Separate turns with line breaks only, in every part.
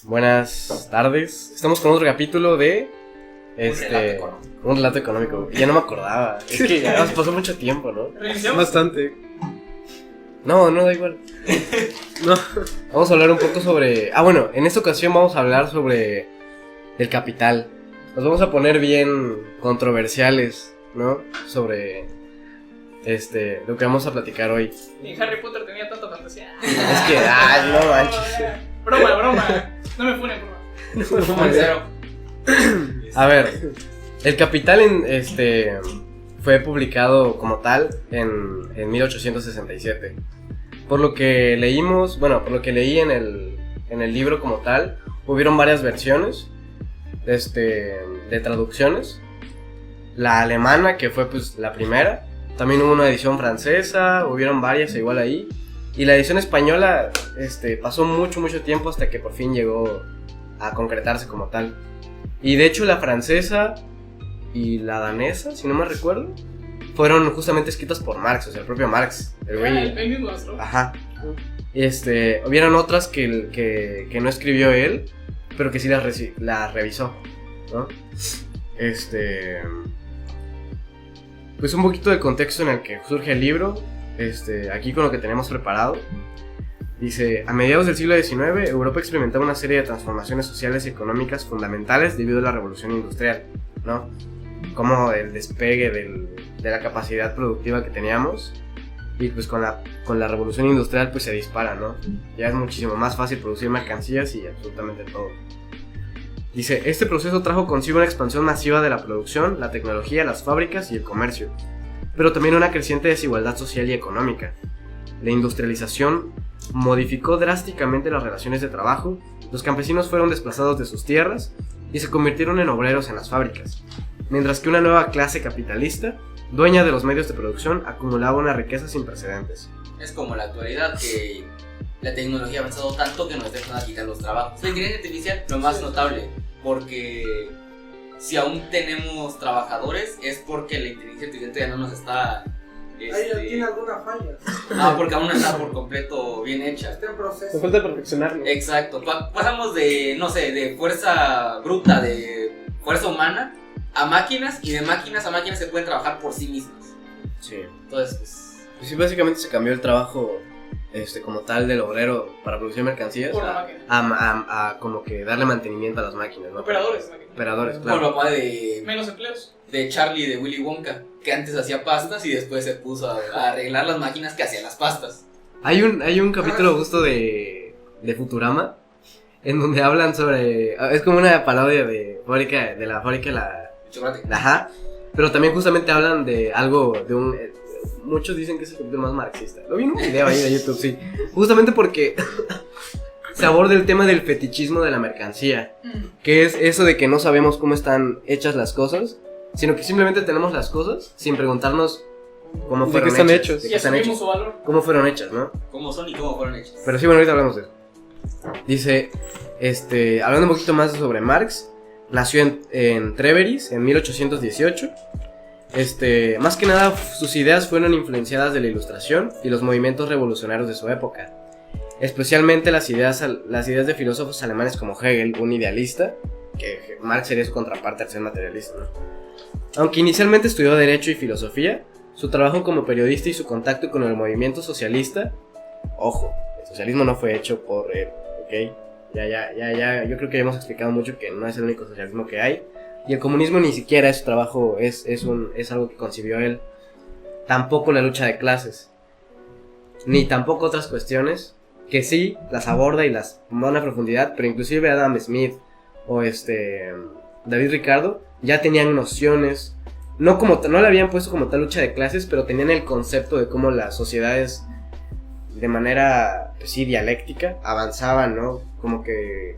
Buenas tardes. Estamos con otro capítulo de un relato económico. Ya no me acordaba. Es que ya pasó mucho tiempo, ¿no?
Bastante.
No, da igual. No. Vamos a hablar un poco sobre... bueno, en esta ocasión vamos a hablar sobre el capital. Nos vamos a poner bien controversiales, ¿no? Sobre lo que vamos a platicar hoy.
Ni Harry Potter tenía tanta fantasía.
Es que, no manches.
Broma. No me funen, broma.
A ver, el Capital fue publicado como tal en 1867. Por lo que leímos, por lo que leí en el libro como tal, hubieron varias versiones de traducciones. La alemana, que fue pues la primera, también hubo una edición francesa, hubieron varias igual ahí. Y la edición española pasó mucho tiempo hasta que por fin llegó a concretarse como tal. Y de hecho la francesa y la danesa, si no me recuerdo, fueron justamente escritas por Marx, o sea, el propio Marx.
El mismo nuestro.
Ajá. Hubieron otras que no escribió él, pero que sí las revisó, ¿no? Pues un poquito del contexto en el que surge el libro. Aquí con lo que tenemos preparado. Dice: a mediados del siglo XIX, Europa experimentaba una serie de transformaciones sociales y económicas fundamentales debido a la revolución industrial, ¿no? Como el despegue de la capacidad productiva que teníamos. Y pues con la revolución industrial pues se dispara, ¿no? Ya es muchísimo más fácil producir mercancías y absolutamente todo. Dice: este proceso trajo consigo una expansión masiva de la producción, la tecnología, las fábricas y el comercio, pero también una creciente desigualdad social y económica. La industrialización modificó drásticamente las relaciones de trabajo, los campesinos fueron desplazados de sus tierras y se convirtieron en obreros en las fábricas, mientras que una nueva clase capitalista, dueña de los medios de producción, acumulaba una riqueza sin precedentes.
Es como la actualidad, que la tecnología ha avanzado tanto que nos dejan quitar los trabajos. La inteligencia artificial, lo más notable, porque si aún tenemos trabajadores es porque la inteligencia artificial ya no nos está...
¿Tiene alguna falla?
Porque aún no está por completo bien hecha.
Está en proceso.
Nos falta perfeccionarlo.
Exacto. Pasamos de fuerza bruta, de fuerza humana, a máquinas, y de máquinas a máquinas se pueden trabajar por sí mismas.
Sí.
Entonces, pues
Sí, básicamente se cambió el trabajo como tal del obrero para producir mercancías
Por la máquina.
a como que darle mantenimiento a las máquinas, ¿no?
Operadores.
Operadores,
como el
claro.
papá de
Menos empleos.
Charlie de Willy Wonka, que antes hacía pastas y después se puso a arreglar las máquinas que hacían las pastas.
Hay un capítulo justo de Futurama en donde hablan sobre... Es como una parodia de la fábrica de la...
Chocolate.
Ajá. Pero también justamente hablan de algo, de un... muchos dicen que es el capítulo más marxista. Lo vi en un video ahí de YouTube, sí. Justamente porque se aborda el tema del fetichismo de la mercancía. Que es eso de que no sabemos cómo están hechas las cosas, sino que simplemente tenemos las cosas sin preguntarnos cómo
¿De
fueron
qué están
hechas.
hechos?
De
Y
qué están
asumimos
hechas.
su valor.
Cómo fueron hechas, ¿no?
¿Cómo son y cómo fueron hechas?
Pero sí, bueno, ahorita hablamos de eso. Dice, hablando un poquito más sobre Marx, nació en Trèveris en 1818. Más que nada sus ideas fueron influenciadas de la Ilustración y los movimientos revolucionarios de su época, especialmente las ideas de filósofos alemanes como Hegel, un idealista, que Marx sería su contraparte al ser materialista, ¿no? Aunque inicialmente estudió Derecho y Filosofía, su trabajo como periodista y su contacto con el movimiento socialista, ojo, el socialismo no fue hecho por él, ¿ok? Ya, yo creo que ya hemos explicado mucho que no es el único socialismo que hay. Y el comunismo ni siquiera es su trabajo, es algo que concibió él. Tampoco la lucha de clases, ni tampoco otras cuestiones, que sí las aborda y las da una profundidad, pero inclusive Adam Smith o David Ricardo ya tenían nociones, no le habían puesto como tal lucha de clases, pero tenían el concepto de cómo las sociedades de manera, pues sí, dialéctica avanzaban, ¿no? Como que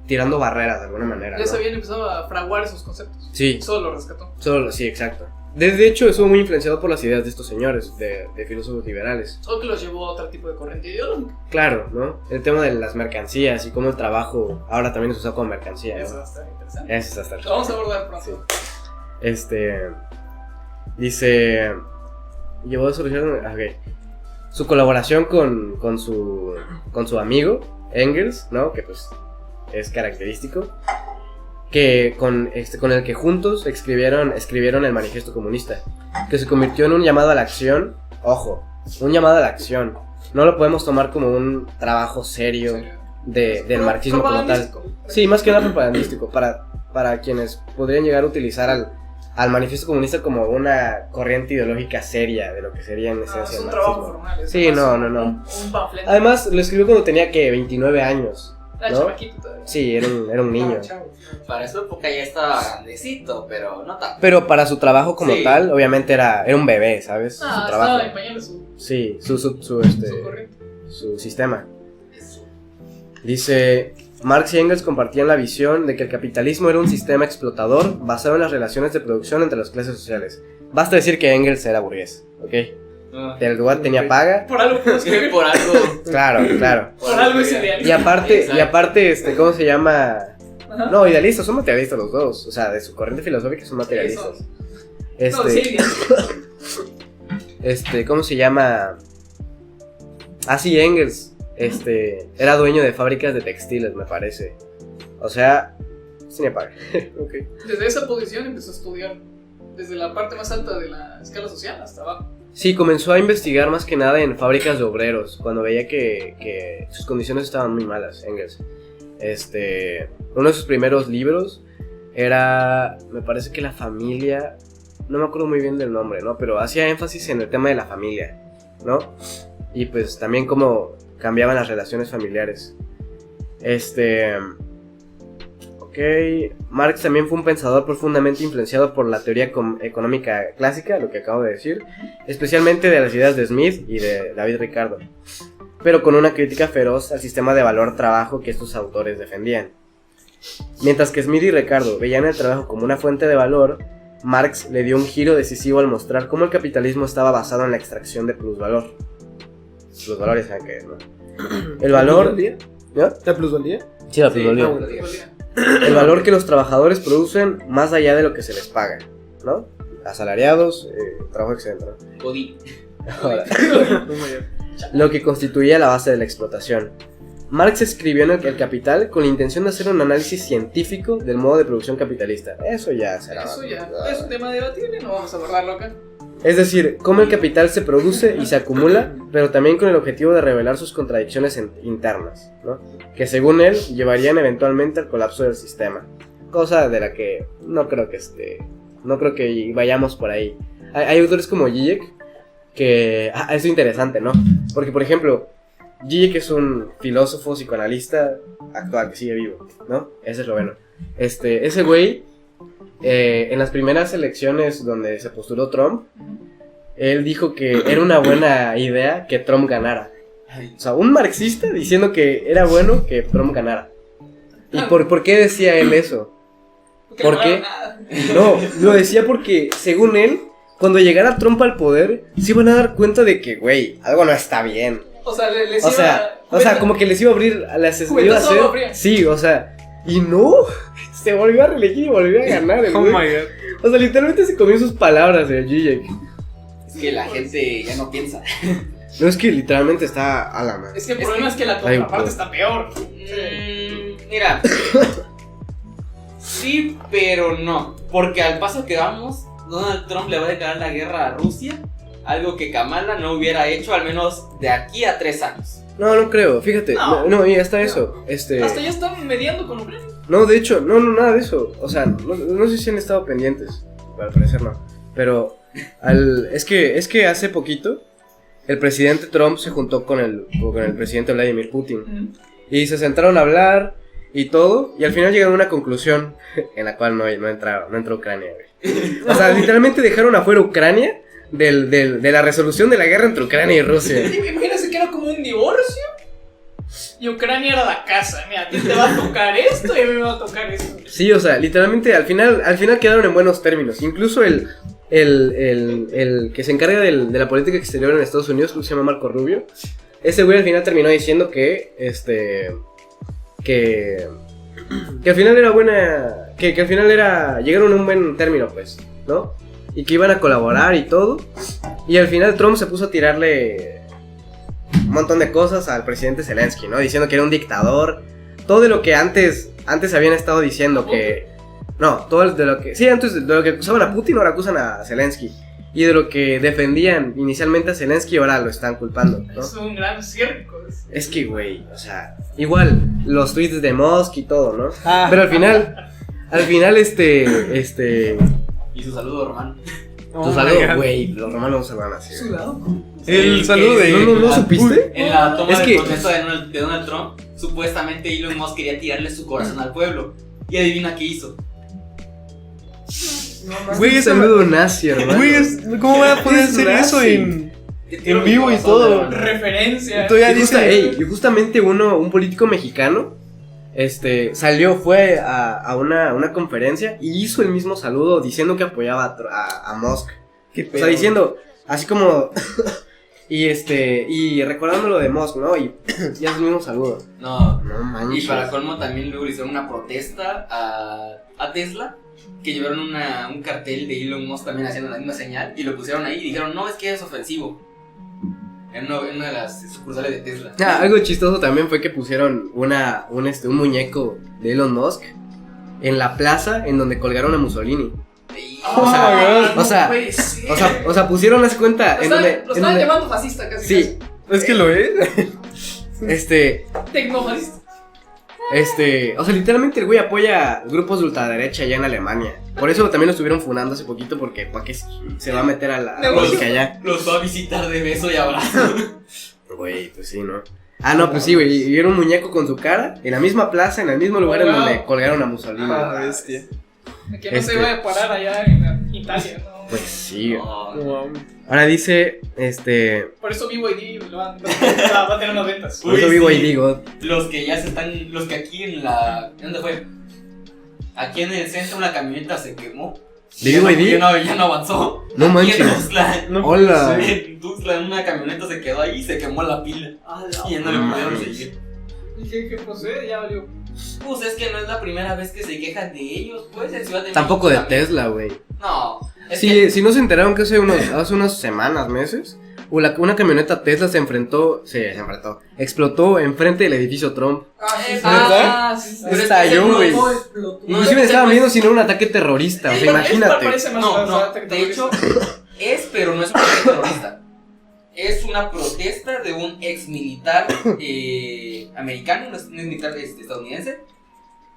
tirando barreras de alguna manera,
Ya
¿no?
se habían empezado a fraguar esos conceptos.
Sí.
Solo lo rescató.
Sí, exacto. De hecho, estuvo muy influenciado por las ideas de estos señores, de filósofos liberales.
Solo que los llevó a otro tipo de corriente ideológica.
Claro, ¿no? El tema de las mercancías y cómo el trabajo ahora también es usado como mercancía,
Eso
¿no?
va a estar interesante.
Eso está
Lo vamos a abordar pronto.
Dice... Llevó a solución... Ok. Su colaboración con su amigo Engels, ¿no? Que pues es característico, que con el que juntos escribieron el Manifiesto Comunista, que se convirtió en un llamado a la acción. Ojo, un llamado a la acción. No lo podemos tomar como un trabajo serio del marxismo como tal. Sí, más que nada propagandístico, para quienes podrían llegar a utilizar al Manifiesto Comunista como una corriente ideológica seria de lo que sería en esencia
es
el
un trabajo
marxismo.
formal.
Sí, no.
Un panfleto.
Además, lo escribió cuando tenía, que 29 años,
Era
¿no?
chamaquito todavía.
Sí, era un niño.
Para su época ya estaba grandecito, pero no tanto.
Pero para su trabajo como
Sí.
tal, obviamente era un bebé, ¿sabes? Su
Estaba
trabajo.
empeñando su
Sí, su
corriente.
sistema. Dice, Marx y Engels compartían la visión de que el capitalismo era un sistema explotador basado en las relaciones de producción entre las clases sociales. Basta decir que Engels era burgués, ¿ok? El lugar tenía paga.
Por algo puedo escribir.
Por algo.
Claro.
Por algo es idealista.
Y aparte, ¿cómo se llama?
Ajá.
No, idealistas, son materialistas los dos. O sea, de su corriente filosófica son materialistas.
No, sí, idealista.
¿Cómo se llama? Ah, sí, Engels. Era dueño de fábricas de textiles, me parece. O sea, sin paga. Okay.
Desde esa posición empezó a estudiar. Desde la parte más alta de la escala social hasta abajo.
Sí, comenzó a investigar más que nada en fábricas de obreros, cuando veía que sus condiciones estaban muy malas, Engels. Uno de sus primeros libros era, me parece que La familia, no me acuerdo muy bien del nombre, ¿no? Pero hacía énfasis en el tema de la familia, ¿no? Y pues también cómo cambiaban las relaciones familiares. Marx también fue un pensador profundamente influenciado por la teoría económica clásica, lo que acabo de decir, especialmente de las ideas de Smith y de David Ricardo, pero con una crítica feroz al sistema de valor-trabajo que estos autores defendían. Mientras que Smith y Ricardo veían el trabajo como una fuente de valor, Marx le dio un giro decisivo al mostrar cómo el capitalismo estaba basado en la extracción de plusvalor. Plusvalores, ¿saben qué es, no? El valor... ¿no?
¿La plusvalía?
Sí, la
Sí,
plusvalía.
bueno.
El valor que los trabajadores producen más allá de lo que se les paga, ¿no? Asalariados, trabajo excelente, ¿no?
Godín.
Ahora,
Muy mayor.
lo que constituía la base de la explotación. Marx escribió en El Capital con la intención de hacer un análisis científico del modo de producción capitalista. Eso ya será.
Eso ya es un tema debatible, no vamos a abordarlo acá.
Es decir, cómo el capital se produce y se acumula, pero también con el objetivo de revelar sus contradicciones internas, ¿no? Que según él llevarían eventualmente al colapso del sistema. Cosa de la que no creo que vayamos por ahí. Hay autores como Zizek que es interesante, ¿no? Porque por ejemplo, Zizek es un filósofo psicoanalista actual que sigue vivo, ¿no? Ese es lo bueno. Ese güey, en las primeras elecciones donde se postuló Trump, él dijo que era una buena idea que Trump ganara. O sea, un marxista diciendo que era bueno que Trump ganara. ¿Y por qué decía él eso? ¿Por qué? No, lo decía porque, según él, cuando llegara Trump al poder, se iban a dar cuenta de que, güey, algo no está bien.
O sea, les
O sea, como que les iba a abrir a las... Iba a hacer, sí, o sea, y no, se volvió a reelegir y volvió a ganar el
Oh
güey.
my god.
O sea, literalmente se comió sus palabras el Zizek.
Es que la gente ya no piensa.
No, es que literalmente está a la madre.
Es que el problema es que la contraparte está peor.
Mira. Sí, pero no. Porque al paso que vamos, Donald Trump le va a declarar la guerra a Rusia. Algo que Kamala no hubiera hecho al menos de aquí a 3 años.
No creo, fíjate.
No.
No, y hasta eso.
Hasta ya están mediando con Ucrania.
No, de hecho, no, nada de eso. O sea, no sé si han estado pendientes. Al parecer no. Pero es que hace poquito el presidente Trump se juntó con el presidente Vladimir Putin. Y se sentaron a hablar y todo. Y al final llegaron a una conclusión en la cual no entró Ucrania, güey. O sea, literalmente dejaron afuera Ucrania de la resolución de la guerra entre Ucrania y Rusia.
Imagínense que era como un divorcio. Y Ucrania era la casa. Mira, a ti te va a tocar esto y a mí me va a tocar esto.
Sí, o sea, literalmente al final quedaron en buenos términos. Incluso el que se encarga de la política exterior en Estados Unidos, que se llama Marco Rubio, ese güey al final terminó diciendo que al final era buena, que al final llegaron a un buen término, pues, ¿no? Y que iban a colaborar y todo. Y al final Trump se puso a tirarle montón de cosas al presidente Zelensky, ¿no? Diciendo que era un dictador. Todo de lo que antes habían estado diciendo que... No, todo de lo que... Sí, antes de lo que acusaban a Putin, ahora acusan a Zelensky. Y de lo que defendían inicialmente a Zelensky, ahora lo están culpando, ¿no?
Es un gran circo.
Es que, güey, o sea... Igual, los tweets de Musk y todo, ¿no? Pero al final,
Y su saludo, Román.
tu saludo, güey, los romanos se van así.
Sudado.
El saludo de...
¿No supiste?
En la toma
Es
de
que-
protesta de Donald Trump, supuestamente Elon Musk quería tirarle su corazón al pueblo. Y adivina qué hizo.
Güey, esa
saludo nazi, hermano.
Güey, ¿cómo van a poder
Es
hacer eso
nazi.
en vivo y todo?
Referencia.
Todavía
Y
dice...
y justamente un político mexicano, fue a una conferencia y hizo el mismo saludo diciendo que apoyaba a Musk.
Qué
O sea,
pedo.
diciendo, así como, y recordando lo de Musk, ¿no? Y hace el mismo saludo.
No.
No manches.
Y para colmo también luego le hicieron una protesta a Tesla, que llevaron un cartel de Elon Musk también haciendo la misma señal y lo pusieron ahí y dijeron, no, es que es ofensivo. En una de las sucursales de Tesla.
Ah, algo chistoso también fue que pusieron un muñeco de Elon Musk en la plaza en donde colgaron a Mussolini.
Y-
o sea,
puede ser.
O sea, pusieron, haz cuenta,
Lo
en
estaban,
donde...
lo estaban llamando fascista casi.
Sí,
Es que lo es.
Casi. Tecnofascista.
O sea, literalmente el güey apoya grupos de ultraderecha allá en Alemania. Por eso también lo estuvieron funando hace poquito, porque para qué se va a meter a la política allá.
Los va a visitar de beso y abrazo.
Güey, pues sí, ¿no? Ah, no, pues sí, güey, y era un muñeco con su cara en la misma plaza, en el mismo lugar en donde colgaron a Mussolini.
Ah, bestia.
Que no se vaya a parar allá en Italia, ¿no?
Pues sí, güey.
No,
No mames.
Ahora dice,
Por eso BYD va a tener unas ventas.
por eso
Uy,
vivo
sí.
y digo,
los que ya se están, los que aquí ¿dónde fue? Aquí en el centro una camioneta se quemó.
¿De
Ya no-
BYD?
ya no avanzó.
No
Aquí en
manches.
Tuxtla,
No,
Hola.
en Tuxtla, una camioneta se quedó ahí y se quemó la pila. Y ya no le pudieron
mames.
seguir.
¿Y qué procede? Ya valió.
Pues es que no es la primera vez que se quejan de ellos, pues en Ciudad de
Tampoco de
México también.
Tesla, güey.
No, es
Sí,
que
si no se enteraron que hace unas semanas, meses, una camioneta Tesla explotó enfrente del edificio Trump.
Sí.
pero es que
Estalló,
ese no
güey.
fue-
Inclusive estaban viendo si no era un ataque terrorista, o sea, imagínate.
Parece más
No,
ataque
de hecho, pero no es un ataque terrorista. Es una protesta de un ex militar americano, no es militar estadounidense.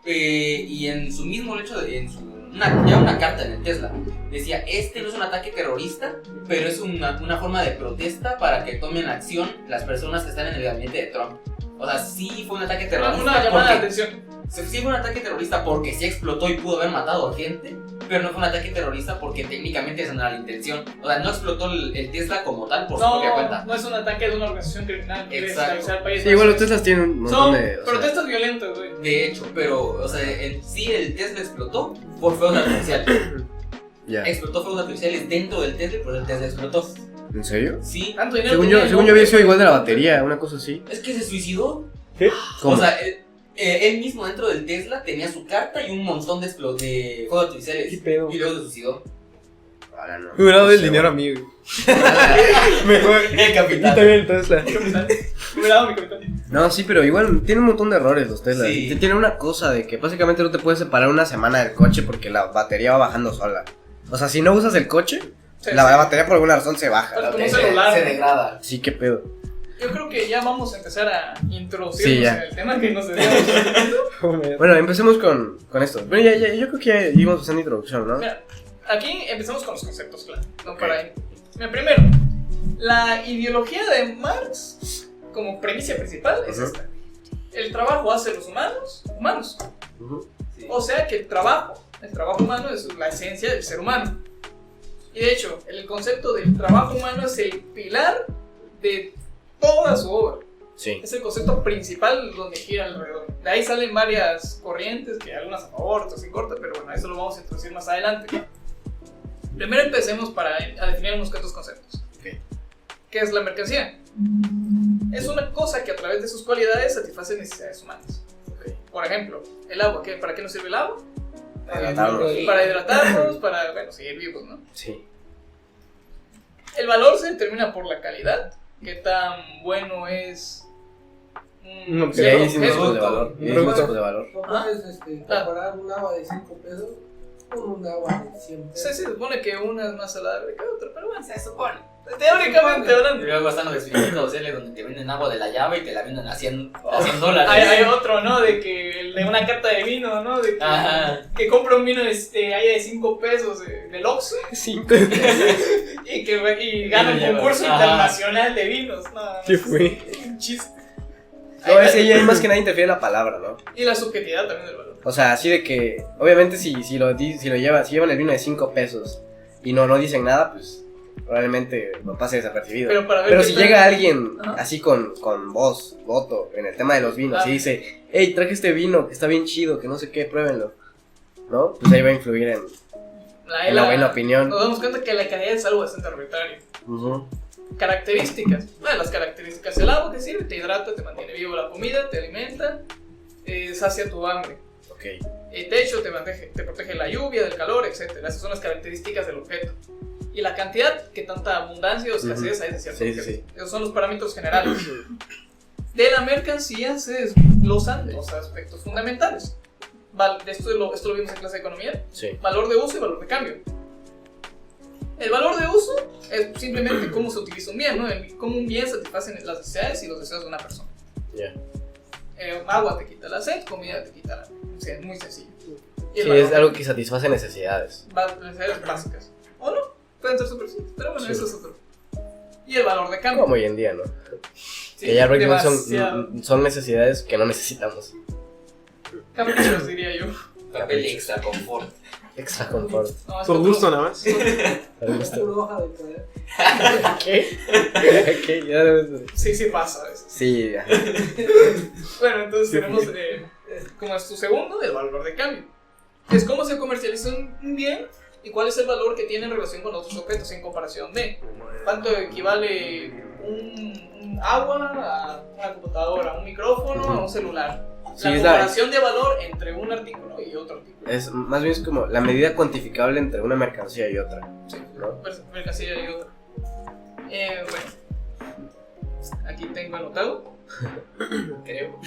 Y en su mismo hecho, ya una carta en el Tesla, decía: este no es un ataque terrorista, pero es una forma de protesta para que tomen acción las personas que están en el gabinete de Trump. O sea, sí fue un ataque terrorista.
Una llamada de
porque-
atención.
Sí fue un ataque terrorista porque sí explotó y pudo haber matado a gente, pero no fue un ataque terrorista porque técnicamente esa no era la intención. O sea, no explotó el Tesla como tal por su propia cuenta.
No es un ataque de una organización criminal. que quiere
Exacto.
esclavizar al país.
Sí, igual los Teslas tienen un montón
Son
de... o sea,
protestas violentas, güey.
De hecho, pero, o sea, en sí el Tesla explotó por fuegos artificiales.
ya.
Explotó fuegos artificiales dentro del Tesla y por eso el Tesla explotó.
¿En serio?
Sí,
Tanto dinero
Según
tenía,
yo había sido igual de la batería, una cosa así.
es que se suicidó.
¿Cómo?
O sea, él mismo dentro del Tesla tenía su carta y un montón de fuegos artificiales.
¿Qué pedo?
Y luego se suicidó.
Ahora no.
Me hubiera dado
No
el
sé,
dinero a
güey.
mí, güey. Mejor.
El
Y
capitán.
también el Tesla.
Mi capitán. Me hubiera dado mi capitán.
No, sí, pero igual tiene un montón de errores los Teslas.
Sí.
Tiene una cosa de que básicamente no te puedes separar una semana del coche porque la batería va bajando sola. O sea, si no usas el coche,
Sí,
la
sí.
batería por alguna razón se baja.
Pero
la
como
batería.
celular.
Se degrada.
Sí, qué pedo.
Yo creo que ya vamos a empezar a introducirnos
Sí, ya.
en el tema que nos dedicamos.
Bueno, empecemos con esto. Bueno, yo creo que ya íbamos haciendo introducción, ¿no?
Mira, aquí empezamos con los conceptos, claro. ¿No?
Ok.
Mira, primero, la ideología de Marx como premisa principal es
Ujú.
esta. El trabajo hace los humanos humanos.
Ujú.
Sí.
O sea que el trabajo humano es la esencia del ser humano. Y de hecho, el concepto del trabajo humano es el pilar de toda su obra.
Sí.
Es el concepto principal donde gira alrededor. De ahí salen varias corrientes, que algunas a favor, otras en contra, pero bueno, eso lo vamos a introducir más adelante. Primero empecemos a definir unos cuantos conceptos.
Ok.
¿Qué es la mercancía? Es una cosa que a través de sus cualidades satisface necesidades humanas.
Ok.
Por ejemplo, el agua. ¿Para qué nos sirve el agua?
Para hidratarnos.
Para hidratarnos, para, bueno, seguir vivos, ¿no?
Sí.
El valor se determina por la calidad qué tan bueno es
No,
Y
cierto
ahí sí
objeto.
tipos de valor. Y hay
Producto.
tipos de valor.
No puedes comparar un agua de 5 pesos con un agua de 100 pesos.
Se supone que una es más saludable que otra, pero bueno, se supone. Teóricamente hablando.
Y luego están los experimentos donde te venden agua de la llave y te la venden a $100.
Hay otro, ¿no? De que el de una carta de vino, ¿no? De que,
Ajá.
que compra un vino ahí de 5 pesos del Oxxo
5.
y gana un concurso
Ajá.
internacional de vinos. No,
¿Qué fue?
Un chiste.
No, ese ya más que nada interfiere la palabra, ¿no?
Y la subjetividad también del valor.
O sea, así de que, obviamente si llevan el vino de 5 pesos y no dicen nada, pues probablemente no pase desapercibido.
Pero para ver
Pero
qué
si
tal-
llega alguien
Ajá.
así con voto en el tema de los vinos y dice, hey, traje este vino que está bien chido, que no sé qué, pruébenlo, ¿no? Pues ahí va a influir en la buena opinión.
Nos damos cuenta que la calidad es algo bastante arbitrario.
Ujú.
Características. Las características. El agua que sirve, te hidrata, te mantiene vivo la comida, te alimenta, sacia tu hambre.
Ok.
El techo te protege de la lluvia, del calor, etc. Esas son las características del objeto. Y la cantidad, que tanta abundancia o escasez hay de cierto
Sí,
objeto.
sí.
Esos son los parámetros generales. De la mercancía se desglosan los aspectos fundamentales. Esto lo vimos en clase de economía.
Sí.
Valor de uso y valor de cambio. El valor de uso es simplemente cómo se utiliza un bien, ¿no? Cómo un bien satisface las necesidades y los deseos de una persona.
Ya.
Agua te quita la sed, comida te quita la hambre. O sea, es muy sencillo. Y el
Sí,
valor
es algo que satisface necesidades.
necesidades básicas. ¿O no? Pueden ser súper simples, pero bueno,
Sí.
eso es otro. Y el valor de cambio.
Como hoy en día, ¿no?
Sí,
Que ya prácticamente
demasiado.
son necesidades que no necesitamos.
Caprichos, diría yo.
Papel extra confort.
Extra confort.
No, es
Por
otro-
gusto nada más.
Para
Es
gusto.
pura hoja de poder.
¿Qué? ¿Qué? Ya debes-
Sí pasa a veces.
Sí, ya.
Bueno, entonces tenemos como es tu segundo, el valor de cambio. Es cómo se comercializa un bien y cuál es el valor que tiene en relación con otros objetos en comparación de cuánto equivale un agua a una computadora, un micrófono a un celular.
Sí,
La
es
comparación de valor entre un artículo y otro artículo.
Es más bien es como la medida cuantificable entre una mercancía y otra.
Sí,
¿no?
mercancía y otra. Bueno, aquí tengo anotado, creo.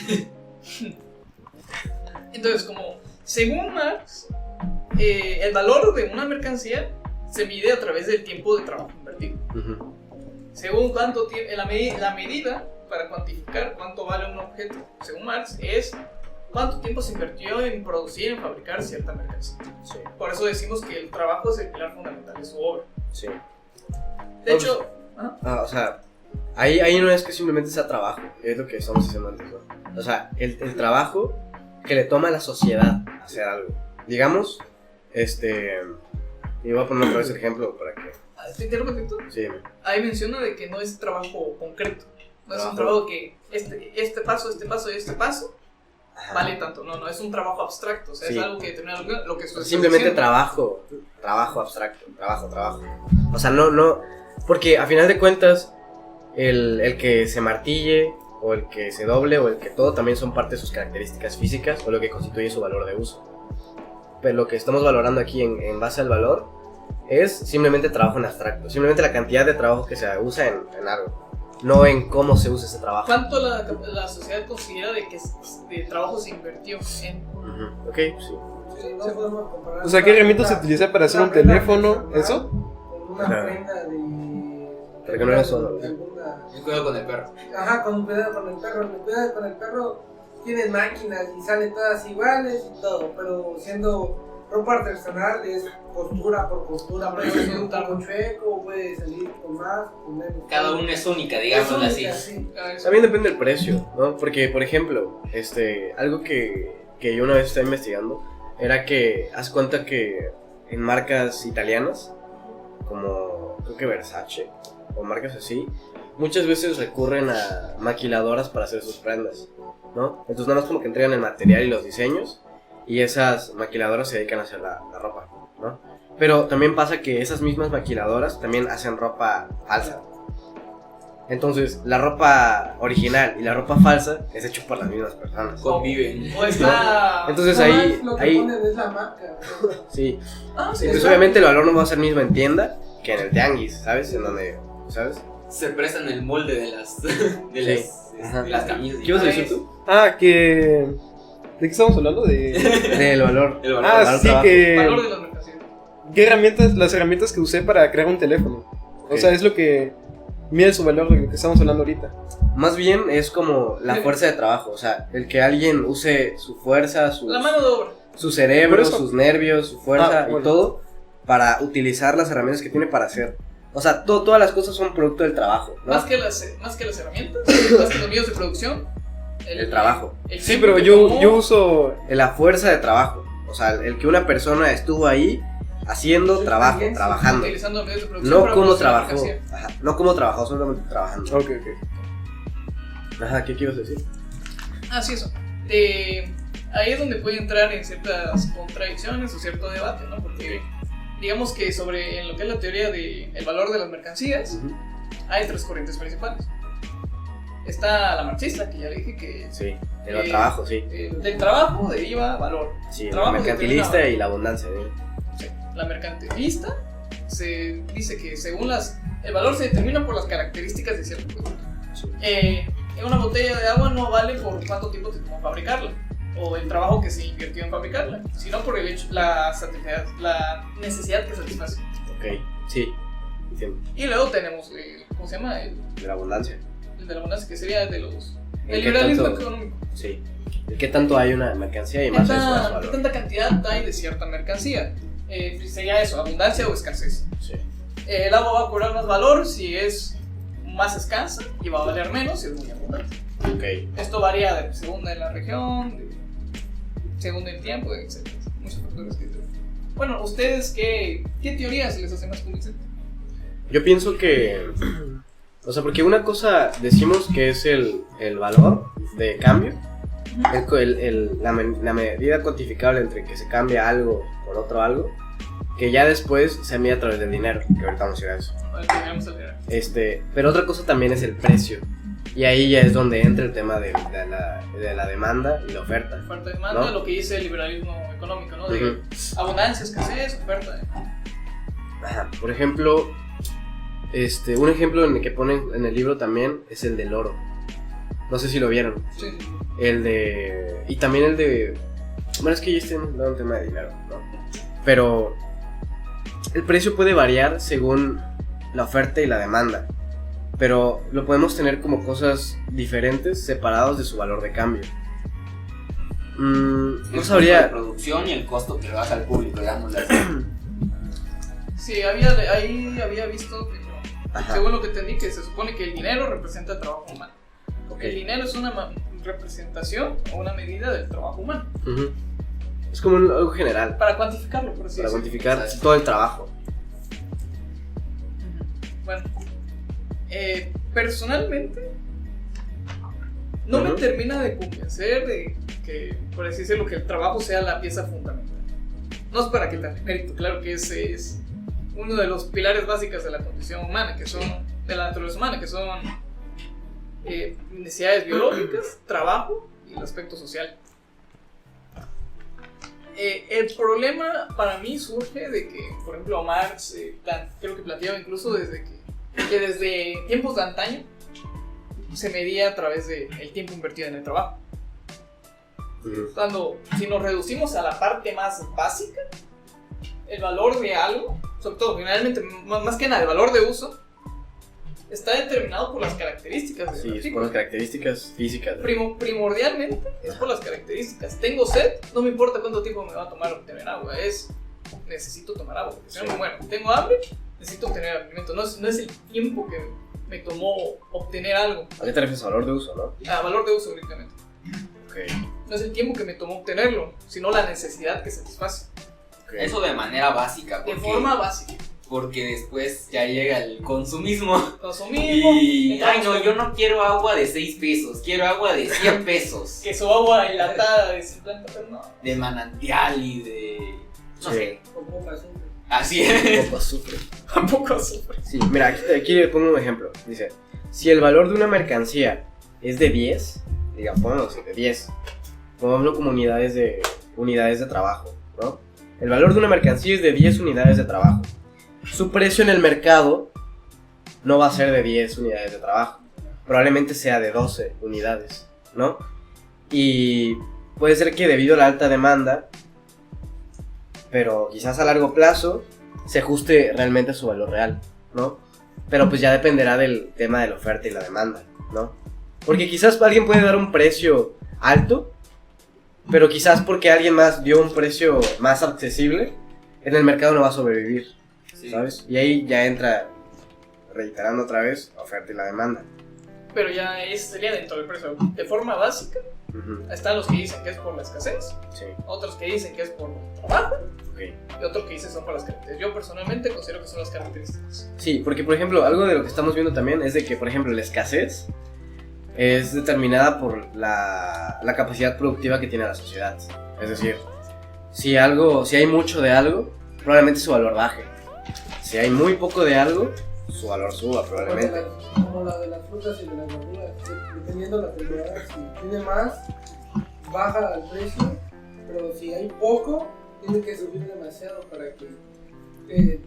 Entonces, como según Marx, el valor de una mercancía se mide a través del tiempo de trabajo invertido.
Ujú.
Según cuánto tiempo, la medida para cuantificar cuánto vale un objeto, según Marx, es cuánto tiempo se invirtió en producir, en fabricar cierta mercancía.
Sí,
Por eso decimos que el trabajo es el pilar fundamental de su obra.
sí.
De hecho,
O sea, ahí no es que simplemente sea trabajo, es lo que estamos diciendo antes, ¿no? O sea, el trabajo que le toma a la sociedad hacer algo. Digamos, y voy a poner otra vez el ejemplo para que...
¿te interrumpo?
Sí,
Ahí menciona de que no es trabajo concreto. No es un
Trabajo.
trabajo que este paso y este paso vale tanto. No, es un trabajo abstracto. O sea,
Sí.
es algo que determina lo que estoy
simplemente
haciendo.
trabajo abstracto, trabajo. O sea, no, porque a final de cuentas, el que se martille, o el que se doble, o el que todo, también son parte de sus características físicas, o lo que constituye su valor de uso. Pero lo que estamos valorando aquí en base al valor, es simplemente trabajo en abstracto, simplemente la cantidad de trabajo que se usa en algo, no en cómo se usa ese trabajo.
¿Cuánto la sociedad considera de que de trabajo se invirtió en?
Ujú. Ok, sí.
Sí, no podemos comparar.
O sea, ¿qué herramienta se utiliza para hacer un
una prenda
teléfono?
artesanal
¿Eso?
Con una
Ajá.
prenda de.
Pero que no era solo,
de
¿no?
alguna-
El cuidado con el perro.
Ajá, con cuidado con el perro. El cuidado con el perro tiene máquinas y salen todas iguales y todo, pero siendo ropa artesanal es costura por costura. Puede salir un poco chueco, puede salir con más, con menos.
Cada una es única,
Es
digámoslo así.
única, sí.
También depende del precio, ¿no? Porque, por ejemplo, algo que yo una vez estaba investigando era que haz cuenta que en marcas italianas, como creo que Versace o marcas así, muchas veces recurren a maquiladoras para hacer sus prendas, ¿no? Entonces nada más como que entregan el material y los diseños y esas maquiladoras se dedican a hacer la ropa, ¿no? Pero también pasa que esas mismas maquiladoras también hacen ropa falsa. Entonces, la ropa original y la ropa falsa es hecho por las mismas personas.
Conviven.
O está.
Entonces
No,
ahí,
lo que
ahí,
ponen es la marca.
sí.
Ah, sí,
Pues
Exacto.
obviamente el valor no va a ser el mismo en tienda que en el tianguis, ¿sabes? En donde, ¿sabes?
se prestan el molde de las
Ajá.
de las camisas.
¿Qué ibas a decir tú? Ah, que... ¿De qué estamos hablando?
Del valor.
El valor.
Ah, sí,
trabajo.
Valor de
que...
las mercancías.
¿Qué herramientas? Las herramientas que usé para crear un teléfono. O
Ok.
sea, es lo que mide su valor de lo que estamos hablando ahorita.
Más bien es como la fuerza de trabajo, o sea, el que alguien use su fuerza,
La mano de obra.
su cerebro,
Por eso-
sus nervios, su fuerza
bueno.
y todo para utilizar las herramientas que tiene para hacer. O sea, todas las cosas son producto del trabajo, ¿no?
Más que las herramientas, más que los medios de producción.
El trabajo.
el
Sí,
tiempo
pero
que
yo
tomó,
uso...
La fuerza de trabajo, o sea, el que una persona estuvo ahí haciendo
Su
trabajo,
experiencia,
trabajando.
utilizando medios de producción.
No
para
como
producir
trabajó,
mercancía.
ajá, no como trabajó, solamente trabajando.
Ok.
Ajá, ¿qué ibas a decir?
Ah, sí, eso. Ahí es donde puede entrar en ciertas contradicciones o cierto debate, ¿no? Porque digamos que en lo que es la teoría del valor de las mercancías, hay tres corrientes principales. Está la marxista, que ya le dije que
Sí, el trabajo, sí.
del trabajo deriva valor.
Sí, la
trabajo
mercantilista
determina
y la abundancia, ¿eh?
Sí. La mercantilista se dice que según el valor se determina por las características de cierto producto.
Sí.
Una botella de agua no vale por cuánto tiempo te tomó fabricarla o el trabajo que se invirtió en fabricarla, sino por el hecho, la necesidad que satisface.
Ok, sí, entiendo.
Y luego tenemos ¿cómo se llama? El
De la abundancia.
de la abundancia, que sería el
¿En qué
liberalismo
tanto?
económico.
Sí. ¿De qué tanto hay una mercancía y
¿Qué
más eso a su
¿Qué
valor?
tanta cantidad hay de cierta mercancía? Sería eso, abundancia o escasez.
Sí.
El agua va a cobrar más valor si es más escasa y va a valer menos si es muy abundante.
Ok.
Esto varía según de la región, según el tiempo, etc. Muchos factores que... Bueno, ¿ustedes qué teorías les hace más convincente?
Yo pienso que... O sea, porque una cosa decimos que es el valor de cambio, la medida cuantificable entre que se cambia algo por otro algo, que ya después se mide a través del dinero, que ahorita vamos a ir a eso.
A ver, vamos a leer.
Pero otra cosa también es el precio, y ahí ya es donde entra el tema de la demanda y la oferta.
Oferta y demanda,
¿No?
lo que dice el liberalismo económico, ¿no? De
Ujú.
abundancia, escasez, oferta.
Ajá. Por ejemplo, un ejemplo en el que ponen en el libro también es el del oro. No sé si lo vieron.
Sí.
Y también el de... Bueno, es que ya estoy hablando de un tema de dinero, ¿no? Pero el precio puede variar según la oferta y la demanda. Pero lo podemos tener como cosas diferentes, separados de su valor de cambio.
El
No
costo de
sabría...
producción y el costo que le baja al público, digamos así.
Sí, ahí había visto que
Ajá.
según lo que entendí, que se supone que el dinero representa el trabajo humano.
Ok.
El dinero es una representación o una medida del trabajo humano.
Ujú. Es como algo general,
Para cuantificarlo, por así
para
decirlo.
cuantificar
Exacto.
todo el trabajo.
Bueno, personalmente no me
Ujú.
termina de convencer de que, por así decirlo, que el trabajo sea la pieza fundamental. No es para quitarle mérito, claro que ese es uno de los pilares básicos de la condición humana, que son de la naturaleza humana, que son necesidades biológicas, trabajo y el aspecto social. El problema para mí surge de que, por ejemplo, Marx creo que planteaba incluso desde tiempos de antaño se medía a través del tiempo invertido en el trabajo.
Ujú.
Si nos reducimos a la parte más básica, el valor de algo, sobre todo generalmente más que nada el valor de uso, está determinado por las características del
Sí, es por
artículo.
las características físicas.
Primordialmente es por las características. Tengo sed, no me importa cuánto tiempo me va a tomar obtener agua, necesito tomar agua, porque si no
Sí.
me muero. Tengo hambre, necesito obtener alimento. No es el tiempo que me tomó obtener algo,
¿A qué te refieres? A valor de uso, ¿no?
a valor de uso directamente.
Ok.
No es el tiempo que me tomó obtenerlo, sino la necesidad que satisface.
Eso de manera básica.
De
Porque,
forma básica.
porque después ya llega el consumismo.
Consumismo.
Y, ay
entramos
no, yo no quiero agua de 6 pesos, quiero agua de 100 pesos.
Que su agua enlatada de 50 pesos, no.
De manantial y de... No
Sí.
sé.
Con poca azúcar.
Así es.
Poco azufre.
Tampoco azufre.
Sí, mira, aquí le pongo un ejemplo. Dice, si el valor de una mercancía es de 10, digamos, pongámoslo de 10, pongámoslo como unidades de trabajo, ¿no? El valor de una mercancía es de 10 unidades de trabajo. Su precio en el mercado no va a ser de 10 unidades de trabajo, probablemente sea de 12 unidades, ¿no? Y puede ser que debido a la alta demanda, pero quizás a largo plazo, se ajuste realmente a su valor real, ¿no? Pero pues ya dependerá del tema de la oferta y la demanda, ¿no? Porque quizás alguien puede dar un precio alto, pero quizás porque alguien más dio un precio más accesible, en el mercado no va a sobrevivir,
Sí.
¿sabes? Y ahí ya entra, reiterando otra vez, la oferta y la demanda.
Pero ya sería dentro del precio. De forma básica,
Ujú,
están los que dicen que es por la escasez,
sí,
otros que dicen que es por trabajo,
ok.
y otros que dicen son por las características. Yo personalmente considero que son las características.
Sí, porque por ejemplo, algo de lo que estamos viendo también es de que, por ejemplo, la escasez es determinada por la capacidad productiva que tiene la sociedad. Es decir, si hay mucho de algo, probablemente su valor baje. Si hay muy poco de algo, su valor suba probablemente.
Como la de las frutas y de las verduras, dependiendo de la temporada, si tiene más, baja el precio, pero si hay poco, tiene que subir demasiado para que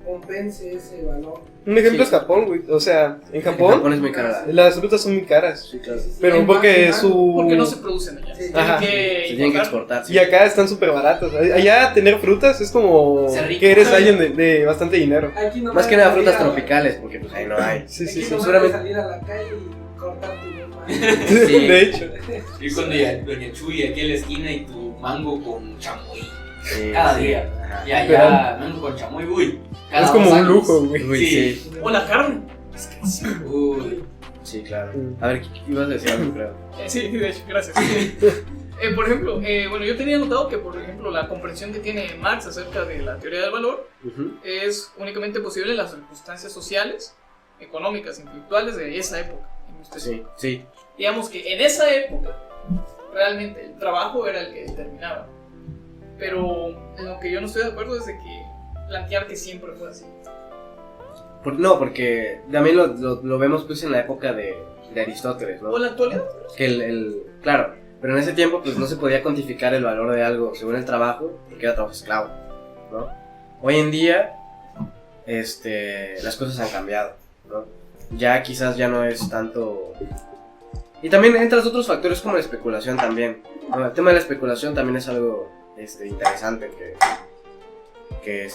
compense ese valor.
Un ejemplo
Sí.
es Japón, güey. O sea, en
En
Japón
Japón es muy cara.
las frutas son muy caras.
Sí, claro.
Sí, sí,
Pero
hay
porque
más
Porque no se
su...
producen allá.
Sí.
Ajá.
Tienen
Se
que
tienen que
importar.
exportar. Sí.
Y acá están súper baratas. Allá tener frutas es como
Ser rico.
que eres alguien de bastante dinero.
Aquí no
Más
me
que nada
salir
frutas
a la-
tropicales, porque pues ahí no hay.
Sí,
Aquí
sí, sí.
no me
seguramente-
salir a la calle y cortar tu misma.
Sí.
De hecho.
Ir con Doña Chuy aquí en la esquina y tu mango con chamoy.
Sí,
Cada
sí.
día.
Ajá.
Y allá, mango con chamoy, uy. Cada
Es como
2
un
años.
lujo, güey.
Uy,
Sí.
sí.
O la carne. Es que sí.
Uy.
Sí, claro. A ver, ¿qué ibas a decir algo, creo?
Sí, de hecho, gracias. Por ejemplo, bueno, yo tenía notado que, por ejemplo, la comprensión que tiene Marx acerca de la teoría del valor
Ujú.
es únicamente posible en las circunstancias sociales, económicas, intelectuales de esa época. En específico.
Sí, sí.
Digamos que en esa época, realmente el trabajo era el que determinaba. Pero en lo que yo no estoy de acuerdo es de que plantear que siempre fue así.
No, porque también lo vemos pues en la época de Aristóteles, ¿no?
O en la actualidad,
Que claro, pero en ese tiempo pues no se podía cuantificar el valor de algo según el trabajo, porque era trabajo esclavo, ¿no? Hoy en día, las cosas han cambiado, ¿no? Ya quizás ya no es tanto... Y también entran otros factores como la especulación también, ¿no? El tema de la especulación también es algo interesante que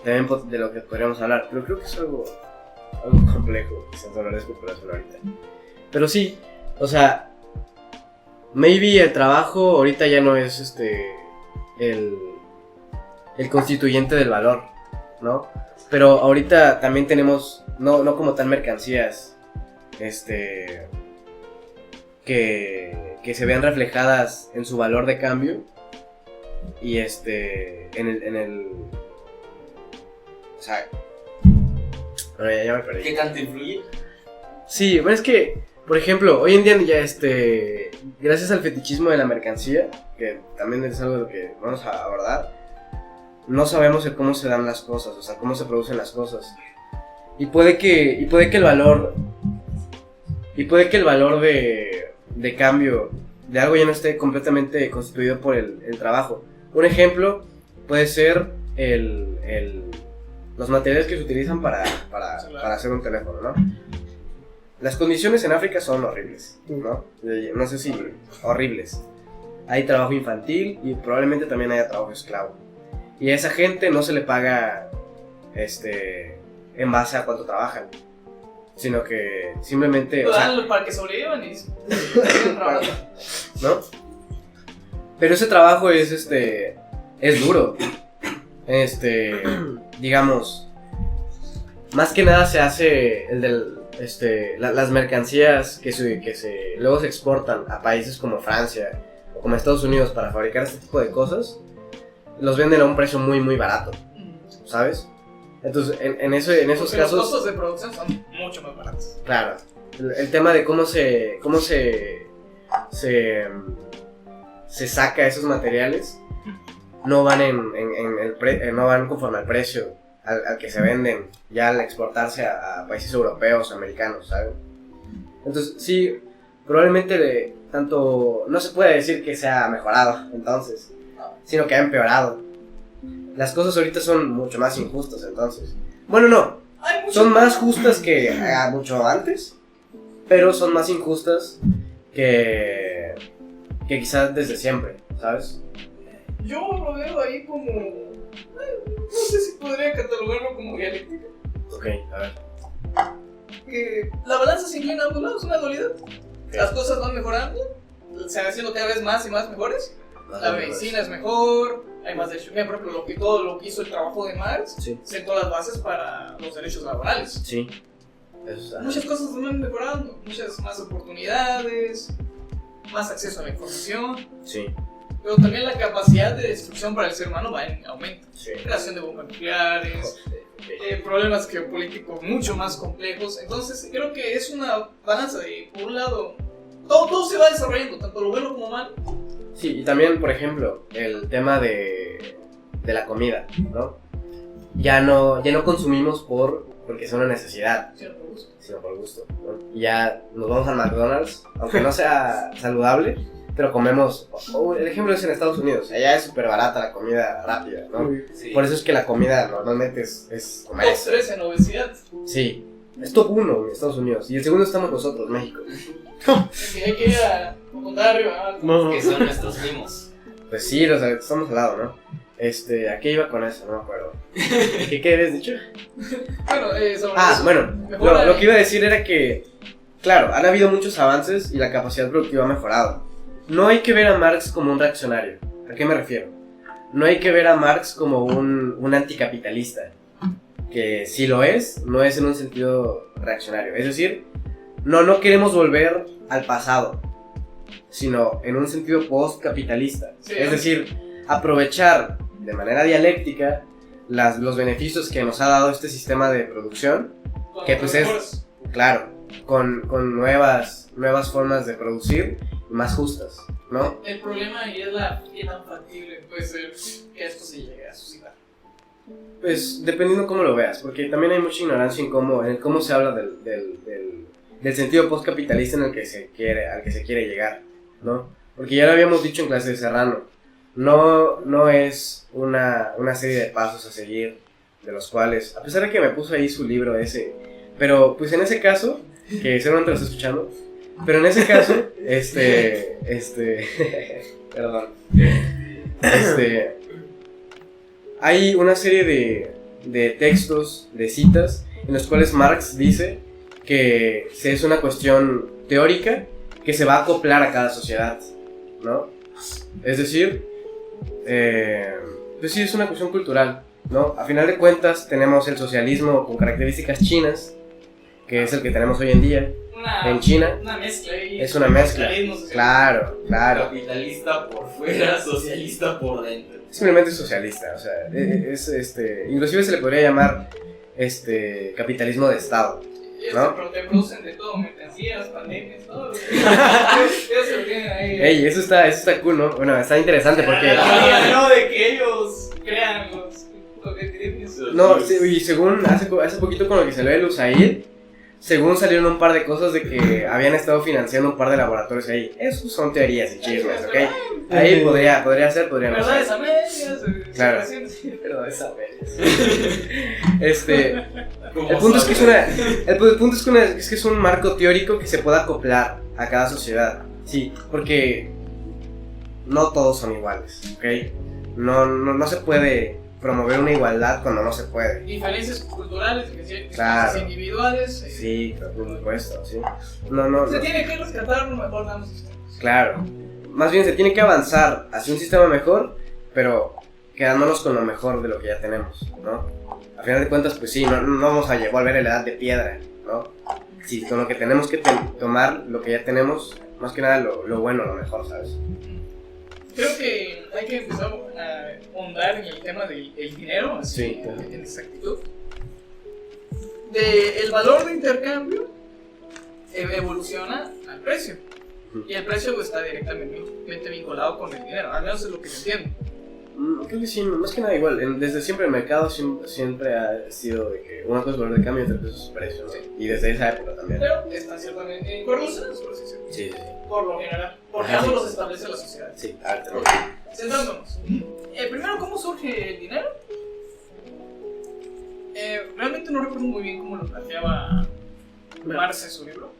también de lo que podríamos hablar, pero creo que es algo complejo quizás hablar de especulación ahorita. Pero sí, o sea, maybe el trabajo ahorita ya no es el constituyente del valor, ¿no? Pero ahorita también tenemos, no como tal mercancías, que se vean reflejadas en su valor de cambio y en el o sea, bueno, ya me perdí.
¿Qué tanto influye?
Sí, bueno, es que, por ejemplo, hoy en día ya gracias al fetichismo de la mercancía, que también es algo de lo que vamos a abordar, no sabemos el cómo se dan las cosas, o sea, cómo se producen las cosas. Y puede que el valor de cambio de algo ya no esté completamente constituido por el trabajo. Un ejemplo puede ser los materiales que se utilizan para hacer un teléfono, ¿no? Las condiciones en África son horribles, ¿no? No sé si horribles. Hay trabajo infantil y probablemente también haya trabajo esclavo. Y a esa gente no se le paga en base a cuánto trabajan, sino que simplemente, o sea,
para que sobrevivan y
¿no? Pero ese trabajo es duro. Digamos, más que nada se hace las mercancías que luego se exportan a países como Francia o como Estados Unidos para fabricar este tipo de cosas, los venden a un precio muy muy barato, ¿sabes? Entonces, en esos
Porque
casos,
los costos de producción son mucho más baratos.
claro, el tema de cómo se saca esos materiales no van no van conforme al precio al que se venden ya al exportarse a países europeos, americanos, ¿sabes? Entonces sí, probablemente tanto no se puede decir que se ha mejorado entonces, sino que ha empeorado. Las cosas ahorita son mucho más injustas entonces. Bueno, no,
hay muchas...
Son más justas que mucho antes, pero son más injustas que quizás desde siempre, ¿sabes?
Yo lo veo ahí como... no sé si podría catalogarlo como dialéctica.
Ok, a ver.
Que la balanza se inclina a ambos lados, es una dualidad. Las cosas van mejorando, se van haciendo cada vez más y más mejores. La medicina es mejor, hay más derechos. Mira, por ejemplo, todo lo que hizo el trabajo de Marx
Sí.
sentó las bases para los derechos laborales.
Sí. Eso,
Muchas cosas van mejorando, muchas más oportunidades, más acceso a la información,
sí,
pero también la capacidad de destrucción para el ser humano va en aumento.
sí.
Creación de bombas nucleares, problemas geopolíticos mucho más complejos. Entonces creo que es una balanza de, por un lado, todo se va desarrollando, tanto lo bueno como malo.
Sí, y también, por ejemplo, el tema de la comida, ¿no? Ya no consumimos porque es una necesidad,
Cierto gusto.
sino por gusto, ¿no? Y ya nos vamos al McDonald's, aunque no sea saludable, pero comemos. El ejemplo es en Estados Unidos, allá es súper barata la comida rápida, ¿no?
Sí.
Por eso es que la comida normalmente es comer
Top
eso.
3 en obesidad.
Sí, es top 1 en Estados Unidos, y el segundo estamos nosotros, México.
Que hay que ir a contar arriba.
No.
Que son nuestros primos.
Pues sí, o sea, estamos al lado, ¿no? ¿A qué iba con eso? No me acuerdo. ¿Qué habías dicho?
Bueno, sobre eso.
Bueno,
Mejora
lo que iba a decir era que, claro, han habido muchos avances y la capacidad productiva ha mejorado. No hay que ver a Marx como un reaccionario. ¿A qué me refiero? No hay que ver a Marx como un anticapitalista, que si lo es, no es en un sentido reaccionario. Es decir, no queremos volver al pasado, sino en un sentido postcapitalista.
Sí,
Es decir, aprovechar de manera dialéctica los beneficios que nos ha dado este sistema de producción,
con
que pues
los
es, claro, con nuevas formas de producir y más justas, ¿no?
El problema ahí es qué tan factible puede ser que esto se llegue a suscitar.
Pues dependiendo cómo lo veas, porque también hay mucha ignorancia en cómo se habla del sentido postcapitalista al que se quiere llegar, ¿no? Porque ya lo habíamos dicho en clase de Serrano, no es una serie de pasos a seguir, de los cuales, a pesar de que me puso ahí su libro ese, pero pues en ese caso, que seguramente lo está escuchando, pero en ese caso, perdón, hay una serie de textos, de citas, en los cuales Marx dice que es una cuestión teórica que se va a acoplar a cada sociedad, ¿no? Es decir, pues sí, es una cuestión cultural, ¿no? A final de cuentas tenemos el socialismo con características chinas, que es el que tenemos hoy en día, en China.
Una mezcla ahí.
Es una mezcla,
Capitalismo,
claro.
Capitalista por fuera, socialista por dentro.
Simplemente socialista, o sea, inclusive se le podría llamar capitalismo de Estado, ¿no?
Pero te producen de todo, mercancías, pandemias, todo. Eso lo tienen ahí.
Ey, eso está cool, ¿no? Bueno, está interesante porque...
No, de que ellos crean lo que tienen.
No, sí, y según hace poquito con lo que salió de Lusail, según salieron un par de cosas de que habían estado financiando un par de laboratorios ahí. Esos son teorías y chismes, ¿ok? Ahí podría ser, podría no ser.
Verdades a medias.
Claro.
separaciones.
Verdades a medias. El punto es que es un marco teórico que se pueda acoplar a cada sociedad. Sí, porque no todos son iguales, ¿ok? No se puede promover una igualdad cuando no se puede.
Diferencias culturales, diferencias
Claro.
individuales.
Sí, por supuesto, sí.
Se tiene que rescatar lo mejor de ambos sistemas.
Claro. Más bien se tiene que avanzar hacia un sistema mejor, pero quedándonos con lo mejor de lo que ya tenemos, ¿no? A final de cuentas, pues sí, no vamos a volver a la edad de piedra, ¿no? Sí, con lo que tenemos que tomar lo que ya tenemos, más que nada lo bueno, lo mejor, ¿sabes?
Creo que hay que empezar a ahondar en el tema del dinero, así,
Sí.
en exactitud. El valor de intercambio evoluciona al precio. Y el precio está directamente vinculado con el dinero, al menos es lo que se entiende.
Creo que sí, más que nada igual. Desde siempre el mercado siempre ha sido de que una cosa es valor de cambio y otra cosa es su precio, ¿no? Y desde esa época también.
Pero están ciertamente correlacionados, por así decirlo.
Sí.
Por lo general. Porque
Ajá,
ambos
sí.
los establece la sociedad.
Sí, a ver, te lo
Ok, centrándonos. Primero, ¿cómo surge el dinero? Realmente no recuerdo un muy bien cómo lo planteaba Marx en su libro.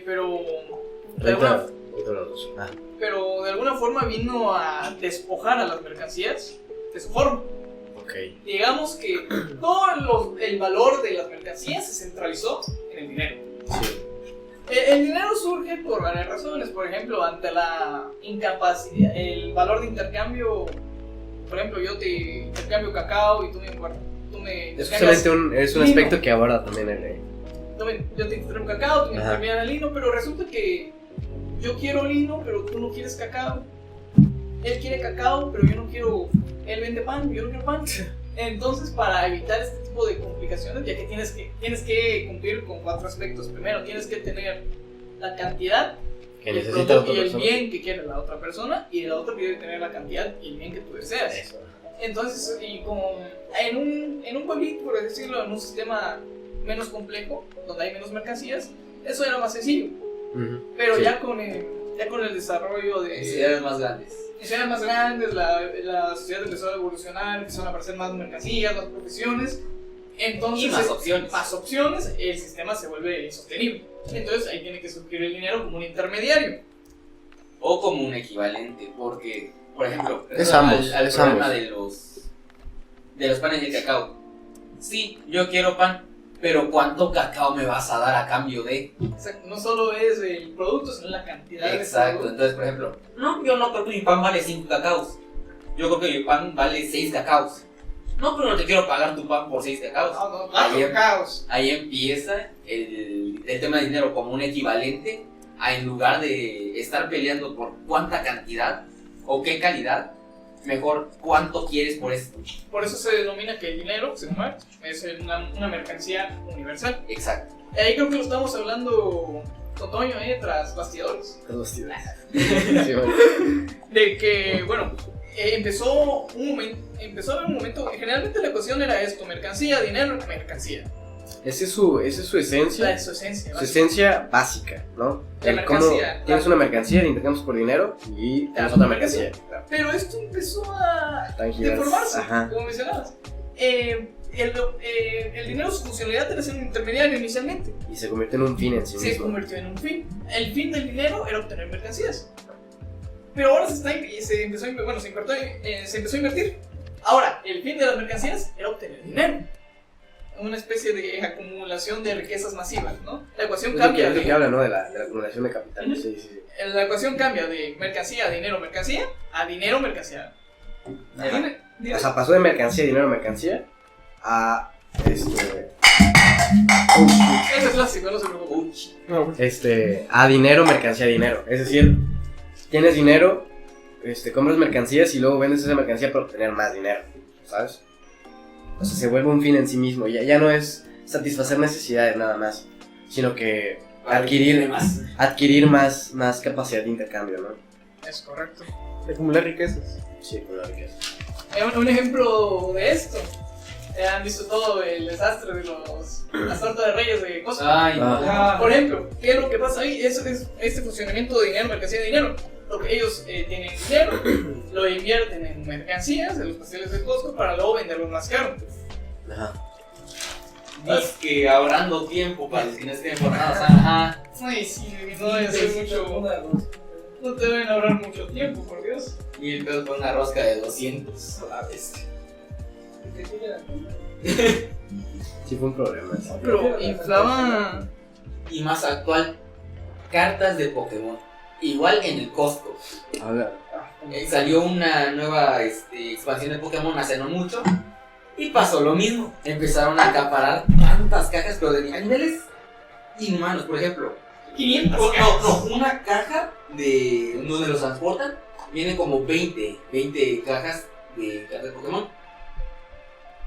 Pero de alguna, pero de alguna forma vino a despojar a las mercancías de su forma.
Okay.
Digamos que todo el valor de las mercancías se centralizó en el dinero.
Sí.
El dinero surge por varias razones. Por ejemplo, ante la incapacidad, el valor de intercambio. Por ejemplo, yo te intercambio cacao y tú me
Es justamente es un aspecto que aborda también el...
Yo te intercambio cacao, tú me
Ajá.
intercambias lino, pero resulta que yo quiero lino, pero tú no quieres cacao. Él quiere cacao, pero yo no quiero. Él vende pan, yo no quiero pan. Entonces, para evitar este tipo de complicaciones, ya que tienes que cumplir con 4 aspectos. Primero, tienes que tener la cantidad
que
el
necesita
producto
otra
y el
persona.
bien que quiere la otra persona, y la otra quiere tener la cantidad y el bien que tú deseas.
Eso.
Entonces, y como en un pueblito, por decirlo, en un sistema menos complejo, donde hay menos mercancías, eso era más sencillo. Pero
Sí.
ya con el desarrollo de
Necesidades más grandes.
ciudades más grandes, la sociedad empezó a evolucionar, empezaron a aparecer más mercancías, más profesiones, entonces
Y más opciones.
más opciones, el sistema se vuelve insostenible. Entonces ahí tiene que surgir el dinero como un intermediario.
O como un equivalente, porque, por ejemplo,
Es ambos,
al
es
problema
ambos.
de los panes de cacao. Sí, yo quiero pan, pero ¿cuánto cacao me vas a dar a cambio de?
O sea, no solo es el producto, sino la cantidad
Exacto,
de
entonces, por ejemplo, no, yo no creo que mi pan vale 5 cacaos. Yo creo que mi pan vale 6 cacaos. No, pero no te quiero pagar tu pan por 6 cacaos.
hay caos.
Ahí empieza el tema de dinero como un equivalente a, en lugar de estar peleando por cuánta cantidad o qué calidad, mejor cuánto quieres por esto.
Por eso se denomina que el dinero, según Marx, es una mercancía universal.
Exacto.
Ahí creo que lo estamos hablando con Toño, tras bastidores.
Sí, bueno.
De que, bueno, empezó a haber un momento, generalmente la ecuación era esto: mercancía, dinero, mercancía.
Esa es su esencia.
Su esencia.
Su esencia básica, ¿no?
La
El cómo
mercancía,
tienes
claro.
una mercancía, la intercambiamos por dinero y tienes otra mercancía.
Pero esto empezó a
Tangibles.
deformarse,
Ajá.
como mencionabas. El dinero, su funcionalidad era ser un intermediario inicialmente.
Y se convierte en un fin en sí
Se
mismo.
convirtió en un fin. El fin del dinero era obtener mercancías. Pero ahora se empezó a invertir. Ahora, el fin de las mercancías era obtener dinero. Una especie de acumulación de riquezas masivas, ¿no? La ecuación cambia.
Es lo que habla, ¿no? De la acumulación de capital.
Ujú.
Sí, sí, sí.
La ecuación cambia de mercancía, dinero, mercancía, a dinero, mercancía.
Ajá.
Dime.
O sea, pasó de mercancía, dinero, mercancía a
Ese es clásico, no se preocupe.
a dinero, mercancía, dinero. Es decir, tienes dinero, compras mercancías y luego vendes esa mercancía para obtener más dinero, ¿sabes? O sea, se vuelve un fin en sí mismo. Ya no es satisfacer necesidades nada más, sino que adquirir más capacidad de intercambio, ¿no?
Es correcto.
Acumular riquezas.
Sí, con la riqueza.
Un ejemplo de esto. Han visto todo el desastre de las tortas de reyes de Costco.
Ay,
Ah.
Por ejemplo, ¿qué es lo que pasa ahí? Es este funcionamiento de dinero, mercancía, dinero. Porque ellos tienen dinero, lo invierten en mercancías, en los pasteles de Costco, para luego venderlos más caro.
Ajá.
dices que ahorrando tiempo para los que no estén formados. Ajá.
Ay, sí, no debe ser mucho. No te deben ahorrar mucho tiempo, por Dios.
Y el pedo con una rosca de 200 a la bestia.
Sí, fue un problema. Sí.
Pero inflaba.
Y más actual, cartas de Pokémon. Igual en el Costco.
Habla.
Salió una nueva expansión de Pokémon hace no mucho. Y pasó lo mismo. Empezaron a acaparar tantas cajas, pero de niveles inhumanos. Por ejemplo,
500
no, una caja de donde los transportan. Vienen como 20 cajas de cartas de Pokémon.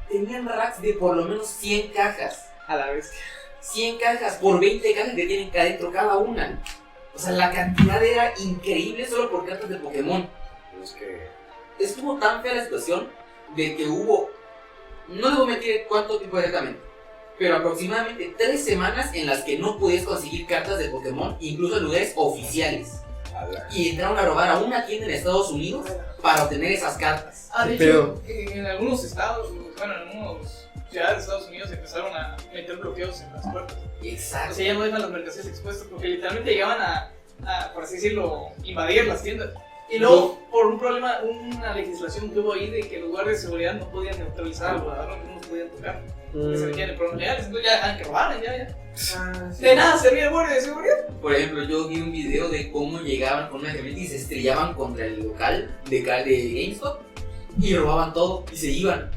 Tenían racks de por lo menos 100 cajas.
a la vez.
100 cajas por 20 cajas que tienen adentro cada una. O sea, la cantidad era increíble solo por cartas de Pokémon.
Es que.
Estuvo tan fea la situación de que hubo, no debo mentir cuánto tiempo exactamente, pero aproximadamente 3 semanas en las que no podías conseguir cartas de Pokémon, incluso en lugares oficiales. y entraron a robar a una tienda en Estados Unidos para obtener esas cartas.
De
Pero-
hecho, en algunos estados, bueno, en algunos ciudades de Estados Unidos empezaron a meter bloqueos en las puertas. O
Exacto.
sea, ya no dejan las mercancías expuestas porque literalmente llegaban a, por así decirlo, invadir las tiendas. Y luego, por un problema, una legislación que hubo ahí de que los guardias de seguridad no podían neutralizar al ladrón, no los podían tocar. Que se metían en problemas legales, entonces ya dejaban que robaran, ya.
Ah, sí.
De nada servía el guardia de seguridad.
Por ejemplo, yo vi un video de cómo llegaban con una camioneta y se estrellaban contra el local de GameStop y robaban todo y se iban.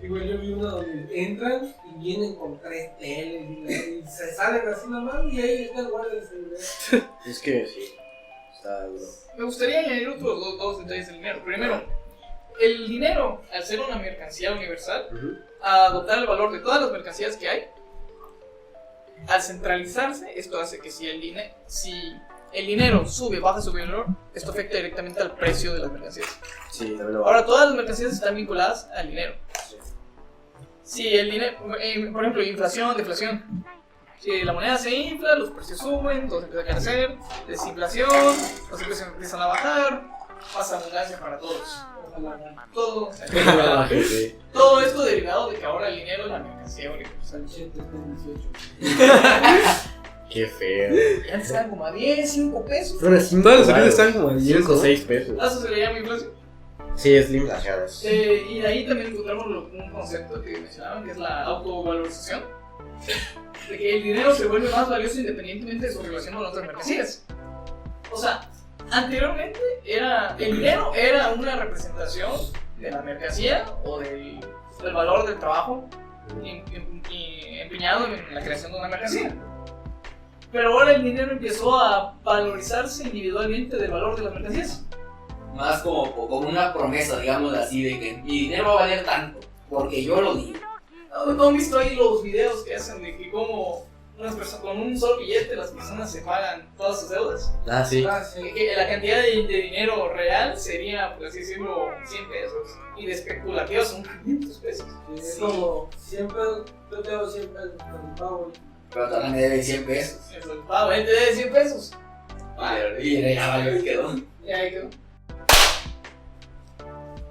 Igual yo vi uno donde entran y vienen con 3 teles y se salen así nomás y ahí está el guardia de seguridad.
Es que sí, está duro.
Me gustaría añadir otros dos detalles del dinero. Primero, el dinero, al ser una mercancía universal, a adoptar el valor de todas las mercancías que hay, al centralizarse, esto hace que si el dinero sube o baja su valor, esto afecta directamente al precio de las mercancías.
Sí, también lo
Ahora, todas las mercancías están vinculadas al dinero. Si el dinero, por ejemplo, inflación, deflación. Si la moneda se infla, los precios suben, todo se empieza a crecer, desinflación, los precios empiezan a bajar, pasa abundancia para todos. Todo,
Sí.
todo esto derivado de que ahora el dinero es la mercancía universal.
Manchete está en 18.
Qué feo.
Y antes eran como a 10, 5 pesos.
Todas las salidas están como a 10,
5 o
¿no?
6 pesos.
A eso se le llama inflación.
Sí, es la inflación.
Y de ahí también encontramos un concepto que mencionaban, que es la autovalorización. De que el dinero se vuelve más valioso independientemente de su relación con otras mercancías. O sea, anteriormente el dinero era una representación de la mercancía o del valor del trabajo empeñado en la creación de una mercancía. Pero ahora el dinero empezó a valorizarse individualmente del valor de las mercancías.
Más como una promesa, digamos así, de que mi dinero va a valer tanto, porque yo lo digo.
¿No han visto ahí los videos que hacen de que como unas personas con un solo billete las personas se pagan todas sus deudas?
Ah, sí.
Ah, sí.
Que la cantidad de dinero real sería, por así decirlo, 100 pesos. Y de especulativas son 500 pesos.
Es como 100 pesos, yo tengo 100 pesos con el pago.
Pero también me deben 100 pesos.
Eso, el pago, él te debe 100 pesos.
Y ya valió, quedó.
Y ahí quedó.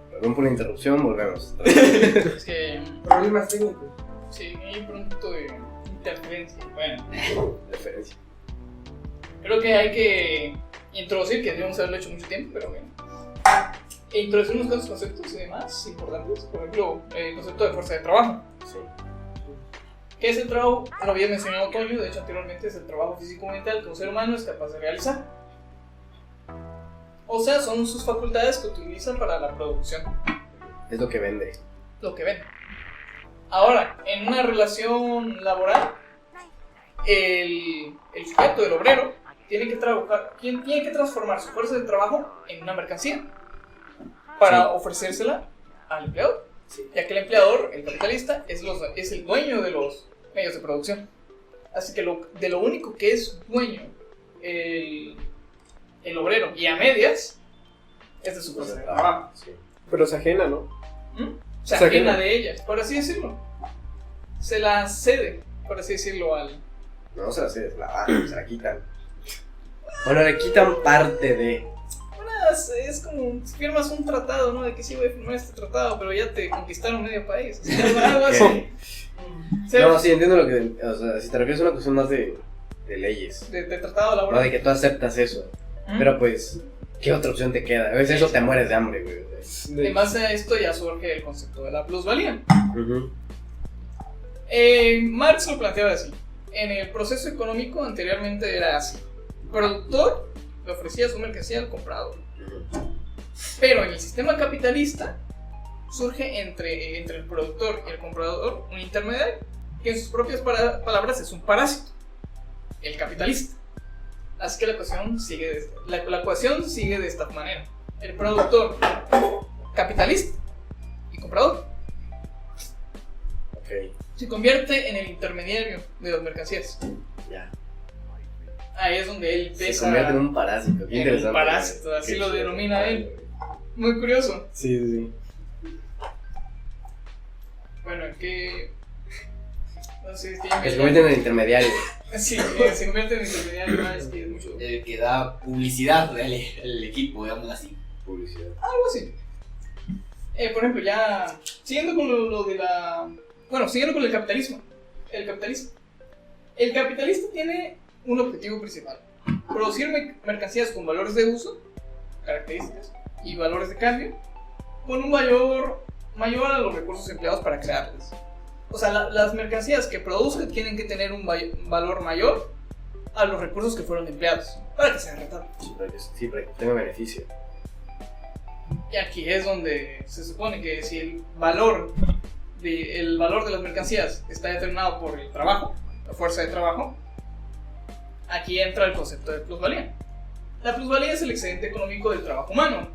Perdón por la interrupción, volvemos.
Es que,
Problemas técnicos.
sí, hay un punto de interferencia. Bueno,
Referencia.
creo que hay que introducir, que debemos haberlo hecho mucho tiempo, pero bueno. Introducir unos cuantos conceptos y demás importantes. Por ejemplo, el concepto de fuerza de trabajo.
Sí.
¿Qué es el trabajo? Lo había mencionado Toño, de hecho anteriormente es el trabajo físico-mental que un ser humano es capaz de realizar. O sea, son sus facultades que utilizan para la producción,
Es lo que vende.
lo que ven. Ahora, en una relación laboral, el sujeto, el obrero, tiene que transformar su fuerza de trabajo en una mercancía para ofrecérsela al empleador. Ya que el empleador, el capitalista, es el dueño de los medios de producción. Así que de lo único que es dueño el obrero y a medias es de su fuerza de trabajo.
Sí.
Pero se ajena, ¿no?
Se
Se
ajena
ajena.
de ella, por así decirlo. Se la cede, por así decirlo, al...
No se la sé, se la dan, se la quitan. Bueno, le quitan parte de.
Es como si firmas un tratado, ¿no? De que sí voy a firmar este tratado, pero ya te conquistaron medio país. O sea, algo así.
No, sí, entiendo lo que. O sea, si te refieres a una cuestión más de leyes.
De tratado
No,
laboral.
de que tú aceptas eso. Pero pues, ¿qué otra opción te queda? A veces eso te mueres de hambre, güey.
En base a esto ya surge el concepto de la plusvalía.
Ujú.
Marx lo planteaba así. En el proceso económico anteriormente era así. El productor le ofrecía su mercancía al comprador. Pero en el sistema capitalista surge entre el productor y el comprador un intermediario que en sus propias palabras es un parásito, el capitalista. Así que la ecuación sigue de esta manera. El productor capitalista y comprador
Ok,
se convierte en el intermediario de las mercancías.
ya.
Ahí es donde él
Se
pesa
convierte en un parásito. Qué
en un
interesante.
parásito,
güey.
así
Qué
lo
chido.
denomina él. Muy curioso.
Sí, sí, sí.
Bueno, ¿en qué Entonces,
Que se convierten en intermediarios.
Sí, se convierte en intermediario, ¿no? Es que es mucho.
El que da publicidad al equipo, digamos así.
Publicidad.
Algo así. Por ejemplo, ya siguiendo con lo de la. Bueno, siguiendo con el capitalismo. El capitalista tiene un objetivo principal: producir mercancías con valores de uso, características y valores de cambio, con un mayor a los recursos empleados para crearlas. O sea, las mercancías que produzca tienen que tener un valor mayor a los recursos que fueron empleados para que sean rentables.
Sí, para que tenga beneficio.
Y aquí es donde se supone que si el valor de las mercancías está determinado por el trabajo, la fuerza de trabajo, aquí entra el concepto de plusvalía. La plusvalía es el excedente económico del trabajo humano.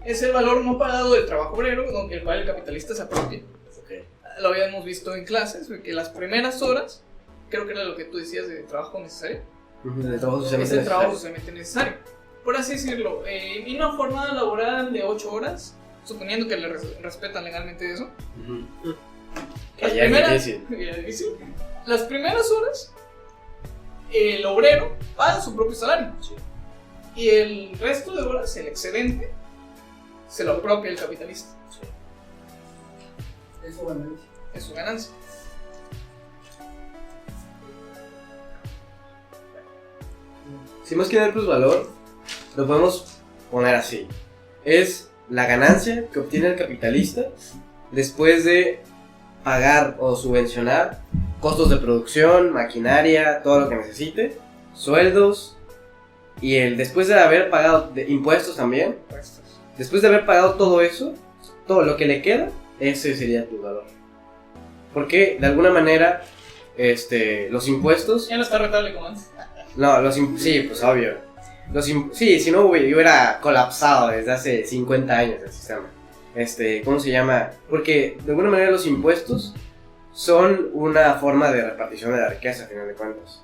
Es el valor no pagado del trabajo obrero, el cual el capitalista se apropia.
Okay.
Lo habíamos visto en clases, que las primeras horas, creo que era lo que tú decías de trabajo necesario,
El trabajo
es
socialmente
el trabajo
necesario.
socialmente necesario. Por así decirlo, y una jornada laboral de 8 horas, suponiendo que le respetan legalmente eso.
Que ya es difícil.
Ya es difícil. Las primeras horas, el obrero paga su propio salario.
Sí.
Y el resto de horas, el excedente, se lo apropia el capitalista.
Eso ganancia.
Es su ganancia.
Si más que dar plusvalor, lo podemos poner así. Es la ganancia que obtiene el capitalista después de pagar o subvencionar costos de producción, maquinaria, todo lo que necesite, sueldos, y después de haber pagado impuestos también, después de haber pagado todo eso, todo lo que le queda, ese sería el plusvalor. Porque de alguna manera los impuestos.
Ya no está rentable como antes.
No, sí, pues obvio. Sí, si no hubiera colapsado desde hace 50 años el sistema. ¿Cómo se llama? Porque de alguna manera los impuestos son una forma de repartición de la riqueza, a final de cuentas.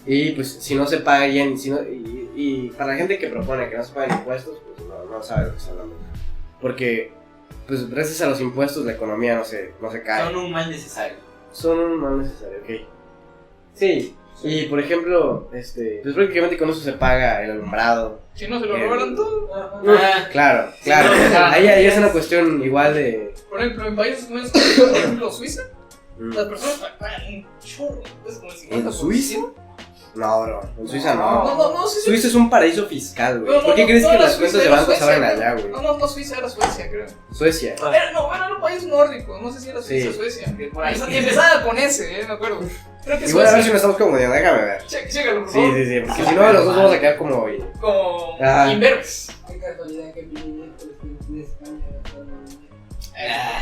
Y pues si no se pagan, y para la gente que propone que no se paguen impuestos, pues no sabe de lo que está hablando. Porque pues gracias a los impuestos la economía no se cae.
Son un mal necesario.
Son un mal necesario, ok. Sí, y por ejemplo, pues prácticamente con eso se paga el alumbrado.
Si no, se lo robaron todo.
Claro.
Sí, no,
Ahí es una cuestión igual de.
Por ejemplo, en países como por ejemplo Suiza, las personas pagan un chorro. Es como el 50%.
¿En Suiza? No, bro, en Suiza no.
No, sí.
Suiza es un paraíso fiscal, güey.
No,
¿Por qué crees que
era
las
Suiza,
cuentas de
era
banco se
Suecia,
abren
creo.
allá, güey?
No, Suiza era Suecia, creo.
Suecia.
Era un país nórdico, no sé si era Suiza o
Sí.
Suecia.
Por ahí.
Y empezaba con ese, me acuerdo. Creo que
Igual a ver si
Suecia.
no estamos como de, déjame ver.
Chécalo, por
Sí,
favor.
porque si no, los dos vamos a quedar como.
Como
Ah.
imberbes.
Qué casualidad que mi miércoles en España.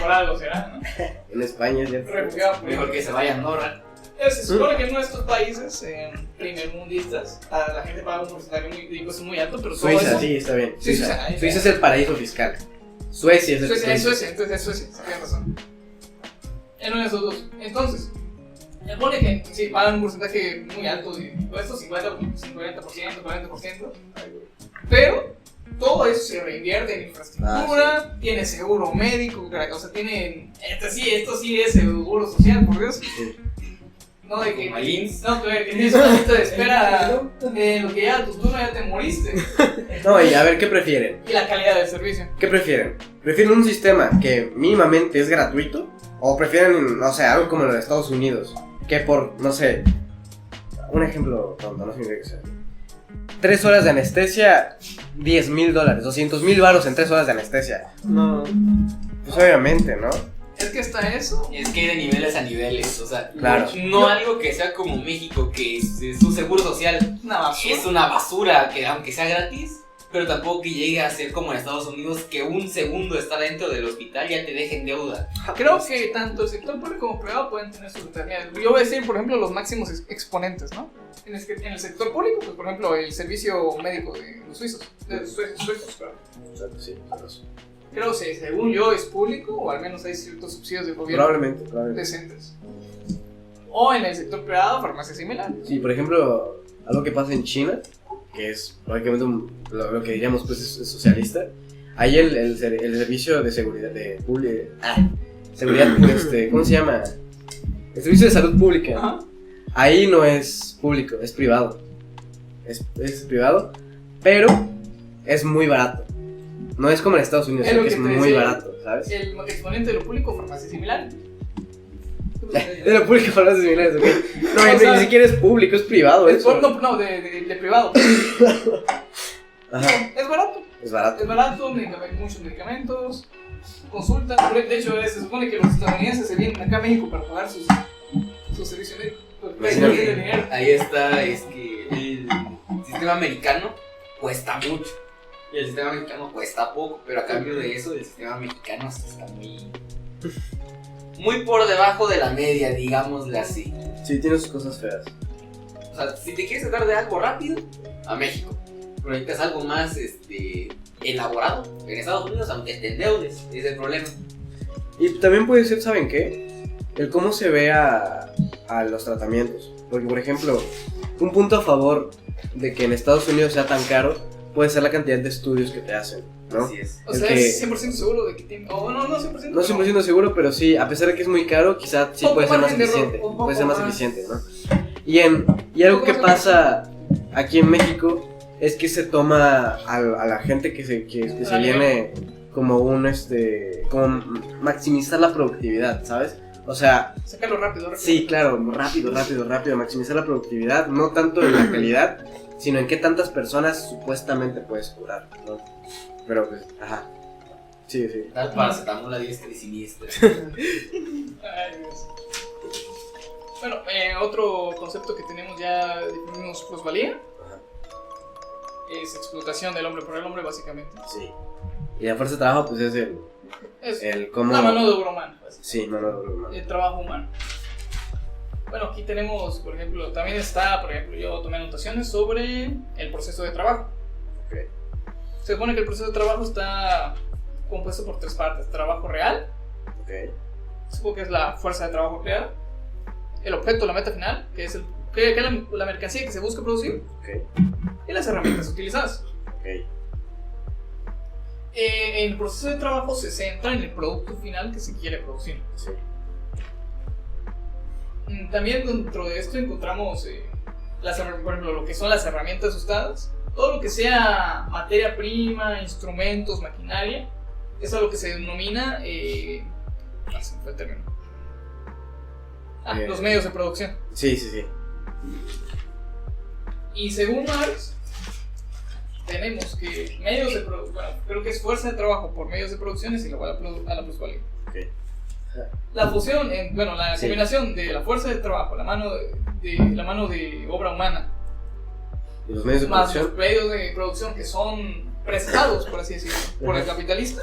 Por algo será, ¿no?
En España, ¿cierto?
Refugiado por
Mejor que se vaya a Andorra.
Se supone que en nuestros países primermundistas la gente paga un porcentaje de impuestos muy alto, pero todo
Suiza,
eso.
sí, está bien.
Sí,
Suiza.
ahí
Suiza es el paraíso fiscal. Suecia es el
Suecia, entonces es Suecia, tienes razón. En uno de esos dos. Entonces, se supone que sí, pagan un porcentaje muy alto de impuestos, 50%, 40%, pero todo eso se reinvierte en infraestructura, tiene seguro médico, o sea, tiene. Esto sí es seguro social, por Dios.
Sí.
No, de que.
Como el IMSS.
No, que tienes una lista de espera en lo que ya tu turno ya te moriste.
No, y a ver, ¿qué prefieren?
Y la calidad del servicio.
¿Qué prefieren? ¿Prefieren un sistema que mínimamente es gratuito? ¿O prefieren, no sé, algo como lo de Estados Unidos? Que por, no sé, un ejemplo tonto, no significa que sea. 3 horas de anestesia, $10,000, $200,000 en 3 horas de anestesia.
No.
Pues obviamente, ¿no?
Es que está eso.
Es que hay de niveles a niveles, o sea,
Claro.
no algo que sea como México, que su seguro social
Una basura.
es una basura, que aunque sea gratis, pero tampoco que llegue a ser como en Estados Unidos, que un segundo está dentro del hospital ya te dejen deuda.
Creo que tanto el sector público como privado pueden tener sus determinadas. Yo voy a decir, por ejemplo, los máximos exponentes, ¿no? En el sector público, pues, por ejemplo, el servicio médico de los suizos. De los suecos, claro.
Sí,
Creo que, según yo, es público, o al menos hay ciertos subsidios de gobierno
probablemente.
decentes. O en el sector privado, farmacia similar.
Sí, por ejemplo, algo que pasa en China, que es prácticamente lo que diríamos pues es socialista. Ahí el servicio de seguridad seguridad, ¿cómo se llama? El servicio de salud pública.
Ajá.
Ahí no es público, es privado. Es privado, pero es muy barato. No es como en Estados Unidos,
Es lo
que
que
es
te
muy
decía.
barato, ¿sabes?
El exponente de lo público, farmacia similar.
De lo público para las similares, ok. No,
O
ni
sea,
siquiera es público, es privado. Eso.
No, de privado.
Ajá,
Es barato.
es barato.
Es barato, muchos medicamentos, consultas. De hecho, se supone que los estadounidenses se vienen acá a México para pagar sus servicios médicos. Porque ahí no
Imagínate.
tienen dinero.
Ahí está, es que el sistema americano cuesta mucho y el sistema mexicano cuesta poco, pero a cambio de eso el sistema mexicano sí está muy por debajo de la media, digámosle así.
Sí, tiene sus cosas feas.
O sea, si te quieres tratar de algo rápido, a México. Pero necesitas algo más elaborado en Estados Unidos, aunque te endeudes, ese es el problema.
Y también puede ser, ¿saben qué? El cómo se ve a los tratamientos. Porque, por ejemplo, un punto a favor de que en Estados Unidos sea tan caro puede ser la cantidad de estudios que te hacen, ¿no?
Así es.
O
El
sea,
que-
es 100% seguro de que tiene. O no 100%.
No 100% seguro, pero sí, a pesar de que es muy caro, quizá sí
Poco
puede ser más
margen de error,
eficiente.
un poco
Puede ser más
más.
eficiente, ¿no? Y algo que pasa aquí en México es que se toma a la gente que se viene como como maximizar la productividad, ¿sabes? O sea,
Sacarlo rápido.
sí, claro, rápido, maximizar la productividad, no tanto en la calidad, sino en qué tantas personas supuestamente puedes curar, ¿no? Pero pues, ajá. Sí.
Tal paracetamol a diestra y siniestra.
Ay, Dios. Bueno, otro concepto que tenemos ya definimos plusvalía. Es explotación del hombre por el hombre, básicamente.
Sí. Y la fuerza de trabajo, pues es
Es
el cómo.
la mano de obra humana, básicamente.
Sí, mano de obra humana.
El trabajo humano. Bueno, aquí tenemos, por ejemplo, también está, por ejemplo, yo tomé anotaciones sobre el proceso de trabajo.
Ok.
Se supone que el proceso de trabajo está compuesto por 3 partes: trabajo real,
Ok.
supongo que es la fuerza de trabajo empleada, el objeto, la meta final, que es la mercancía que se busca producir,
Ok.
y las herramientas utilizadas.
Ok.
El proceso de trabajo se centra en el producto final que se quiere producir.
Sí.
También dentro de esto encontramos, por ejemplo, lo que son las herramientas usadas. Todo lo que sea materia prima, instrumentos, maquinaria, es a lo que se denomina, se me fue el término. Los medios de producción.
Sí.
Y según Marx, tenemos que medios de producción, bueno, creo que es fuerza de trabajo por medios de producción es igual a la plusvalía.
Ok.
La fusión, la
Sí.
combinación de la fuerza de trabajo, la mano de obra humana,
Y los medios de
más
producción.
los medios de producción que son prestados, por así decirlo, por el capitalista,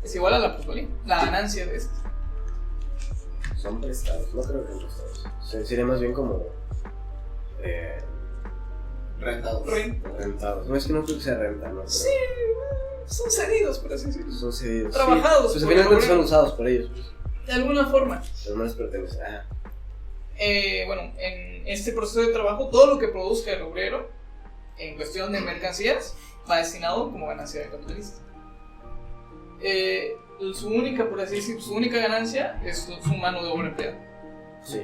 es igual a la plusvalía, la ganancia de esto.
Son prestados, no creo que son prestados. Sería más bien como.
Rentados.
Rentados. No, es que no creo que sea renta, ¿no? Pero
Sí, son cedidos, por así decirlo.
son cedidos.
Trabajados
Sí. Pues
por
al final
el
de cuentas son
obrero.
usados por ellos. Pues.
De alguna forma.
Pero no les pertenece. Ajá.
Bueno, en este proceso de trabajo, todo lo que produzca el obrero en cuestión de mercancías va destinado como ganancia del capitalista. Su única, por así decir, su única ganancia es su mano de obra empleada.
Sí.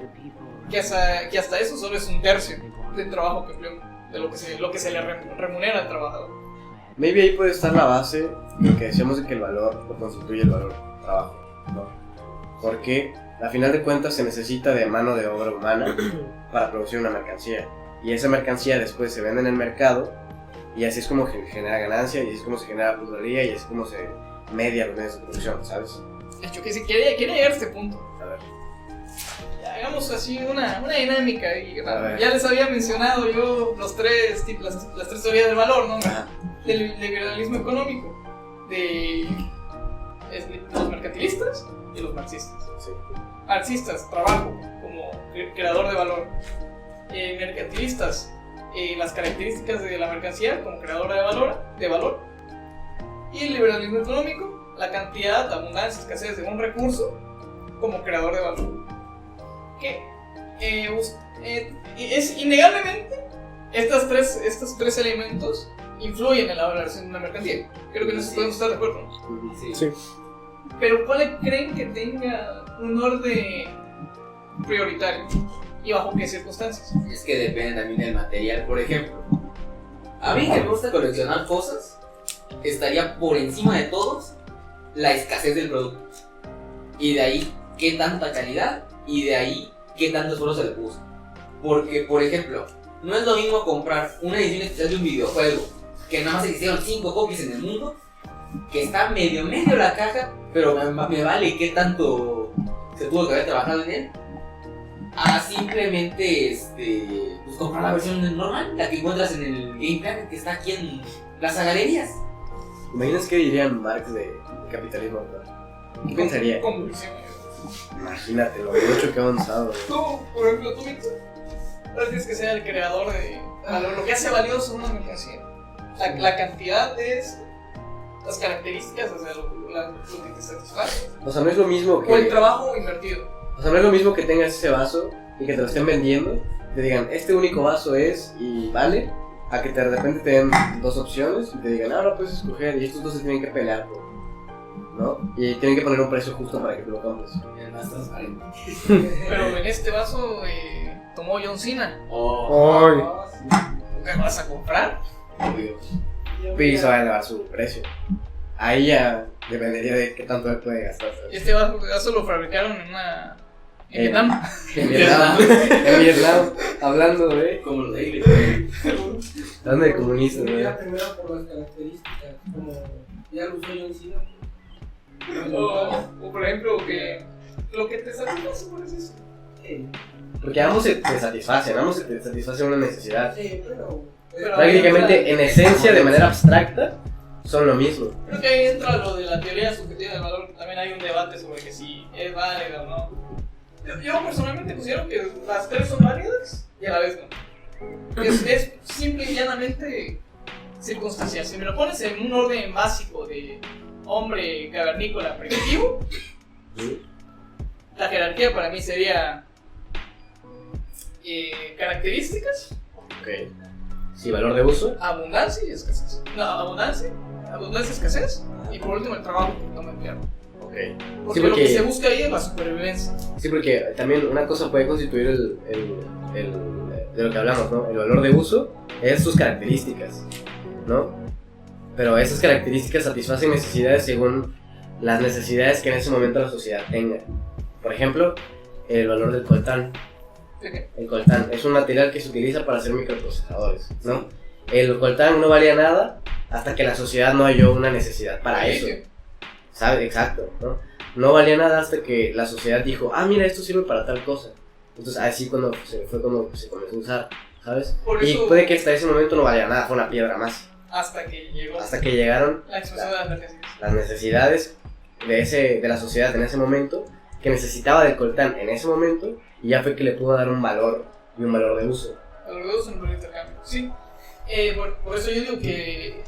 Que hasta eso solo es un tercio del trabajo que empleó, de lo que se le remunera al trabajador.
Maybe ahí puede estar la base de lo que decíamos de que el valor lo constituye el valor trabajo, ¿no? Porque a final de cuentas se necesita de mano de obra humana para producir una mercancía. Y esa mercancía después se vende en el mercado y así es como se genera ganancia y así es como se genera plusvalía y así es como se media los medios de producción, ¿sabes?
De hecho, que si quería llegar a este punto.
A ver.
Ya, hagamos así una dinámica.
A ver.
Ya les había mencionado yo las tres teorías del valor, ¿no?
Ajá.
Del liberalismo económico, de los mercantilistas y los marxistas.
Sí.
Marxistas, trabajo como creador de valor. Mercantilistas, las características de la mercancía como creadora de valor. Y el liberalismo económico, la cantidad, abundancia, escasez de un recurso como creador de valor. Que es innegablemente estos tres elementos influyen en la valoración de una mercancía. Creo que nos podemos estar de acuerdo, ¿no?
Sí.
Sí.
Pero ¿cuál creen que tenga un orden prioritario y bajo qué circunstancias.
Es que depende también del material. Por ejemplo, a mí que me gusta coleccionar cosas, estaría por encima de todos la escasez del producto. Y de ahí qué tanta calidad y de ahí qué tanto esfuerzo se le puso. Porque, por ejemplo, no es lo mismo comprar una edición especial de un videojuego que nada más existieron 5 copias en el mundo, que está medio la caja, pero me vale qué tanto se tuvo que haber trabajado en él, a simplemente pues comprar la versión normal, la que encuentras en el Game Planet que está aquí en las galerías.
¿Imaginas qué dirían Marx de capitalismo actual? ¿Qué pensaría?
Como visión.
Imagínate lo mucho que ha avanzado.
Tú, por ejemplo, tú, Víctor, no tienes que ser el creador de lo que hace valioso una mercancía. La cantidad es las características, o sea, lo que te satisface.
O sea, no es lo mismo que...
O el trabajo invertido.
O sea, no es lo mismo que tengas ese vaso y que te lo estén vendiendo, te digan, este único vaso es y vale, a que de repente te den 2 opciones y te digan, ahora puedes escoger y estos 2 se tienen que pelear, ¿no? Y tienen que poner un precio justo para que tú lo compres.
Es más transparente.
Pero en este vaso tomó John Cena.
Ay.
¿Qué vas a comprar?
Obvio.
Y se va a elevar su precio. Ahí ya dependería de qué tanto él puede gastar. ¿sabes?
Este vaso lo fabricaron en Vietnam.
En Vietnam. En Vietnam. Hablando de...
Como lo de Iglesia.
Hablando de comunistas,
Yo
¿no?
iría primero por las características, como ya lo usó John Cena.
O por ejemplo, que lo que te satisface, por eso.
Sí,
Porque ambos te satisfacen, ambos te satisfacen una necesidad.
sí, pero
Prácticamente, en esencia, de manera abstracta, son lo mismo.
Creo que ahí entra lo de la teoría subjetiva del valor, que también hay un debate sobre que si es válida o no. Yo personalmente considero que las tres son válidas y a la vez no. Es simple y llanamente circunstancial. Si me lo pones en un orden básico de hombre cavernícola primitivo, la jerarquía para mí sería características,
Ok. Sí, valor de uso.
abundancia y escasez. No, abundancia, escasez y por último el trabajo que toma el tiempo.
Ok.
Porque,
Sí,
lo que se busca ahí es la supervivencia.
Sí, porque también una cosa puede constituir de lo que hablamos, ¿no? El valor de uso es sus características, ¿no? Pero esas características satisfacen necesidades según las necesidades que en ese momento la sociedad tenga. Por ejemplo, el valor del coltán.
¿De qué?
El coltán es un material que se utiliza para hacer microprocesadores, ¿no? El coltán no valía nada hasta que la sociedad no halló una necesidad para eso. ¿Sabe? Exacto, ¿no? No valía nada hasta que la sociedad dijo, ah, mira, esto sirve para tal cosa. Entonces, así fue cuando se comenzó a usar, ¿sabes?
Por
Y
eso-
puede que hasta ese momento no valía nada, fue una piedra más.
Hasta que llegó
Hasta que llegaron
la expresión de las necesidades.
las necesidades de la sociedad en ese momento, que necesitaba del coltán en ese momento, y ya fue que le pudo dar un valor y un valor de uso.
Los dedos en el intercambio. Sí. Por eso yo digo que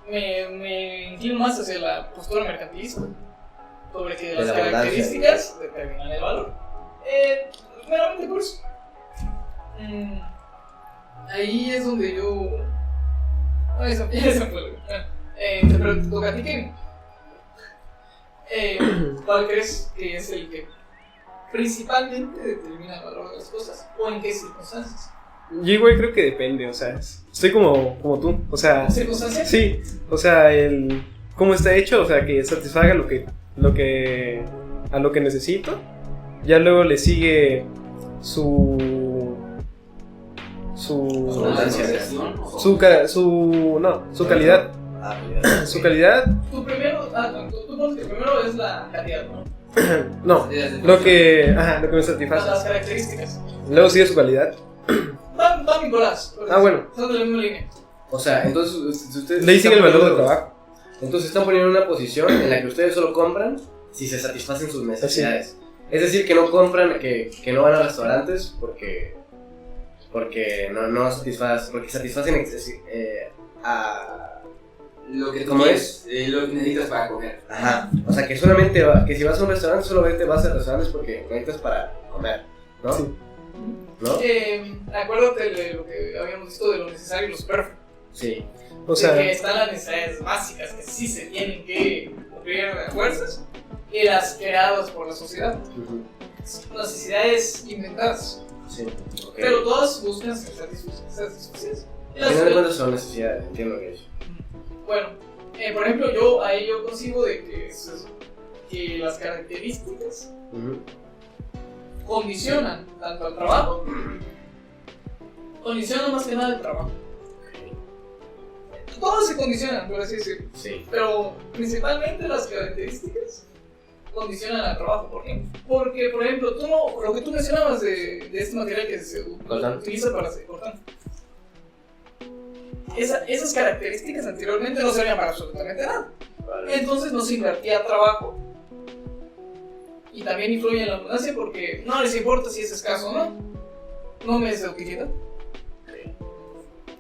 me inclino más hacia la postura mercantilista, sobre que
De
las
la abundancia.
características determinan el valor. Meramente por eso. Ahí es donde yo. Ay, ya se me fue. Pero te toca a ti, Kevin. ¿Cuál crees que es el que principalmente determina el valor de las cosas? ¿O en qué circunstancias?
Yo igual creo que depende, o sea, estoy como tú, o sea,
¿En circunstancias?
sí, o sea, el cómo está hecho, o sea, que satisfaga a lo que necesito. Ya luego le sigue su
Abundancia.
su calidad,
Ah, mira.
su calidad,
Tu primero, tú pones que primero es la calidad, ¿no?
no, lo que me
Las
satisface.
características.
Luego sigue su calidad.
Va Nicolás.
Bueno.
Son de la misma línea.
O sea, entonces ustedes...
Le dicen el valor del
poniendo-
trabajo.
Entonces están poniendo en una posición en la que ustedes solo compran si se satisfacen sus necesidades. Es decir, que no compran, que no van a restaurantes porque no satisfacen, porque satisfacen a...
Lo que tú
¿Cómo
quieres, lo que necesitas para comer.
Ajá. O sea, que solamente que si vas a un restaurante solamente vas a restaurantes porque necesitas para comer, ¿no?
Sí.
¿No?
Acuérdate de lo que habíamos visto de lo necesario y lo superfluo.
Sí.
O sea,
de que están las necesidades básicas que sí se tienen que cumplir a fuerzas y las creadas por la sociedad.
Ujú.
necesidades inventadas.
Sí. Ok.
Pero todas buscan ser satisfacidas. Y
Al
las-
final de cuentas son necesidades, entiendo lo que es.
Bueno, por ejemplo, yo concibo de que, que las características
Ujú.
condicionan tanto al trabajo, condicionan más que nada el trabajo. Todos se condicionan, por así decirlo,
Sí.
pero principalmente las características condicionan al trabajo. ¿Por qué? Porque, por ejemplo, lo que tú mencionabas de este material que se
Coltán.
utiliza para hacer cortán. Esas características anteriormente no servían para absolutamente nada.
Vale.
Entonces no se invertía trabajo y también influye en la abundancia porque no les importa si es escaso o no. No me es de utilidad.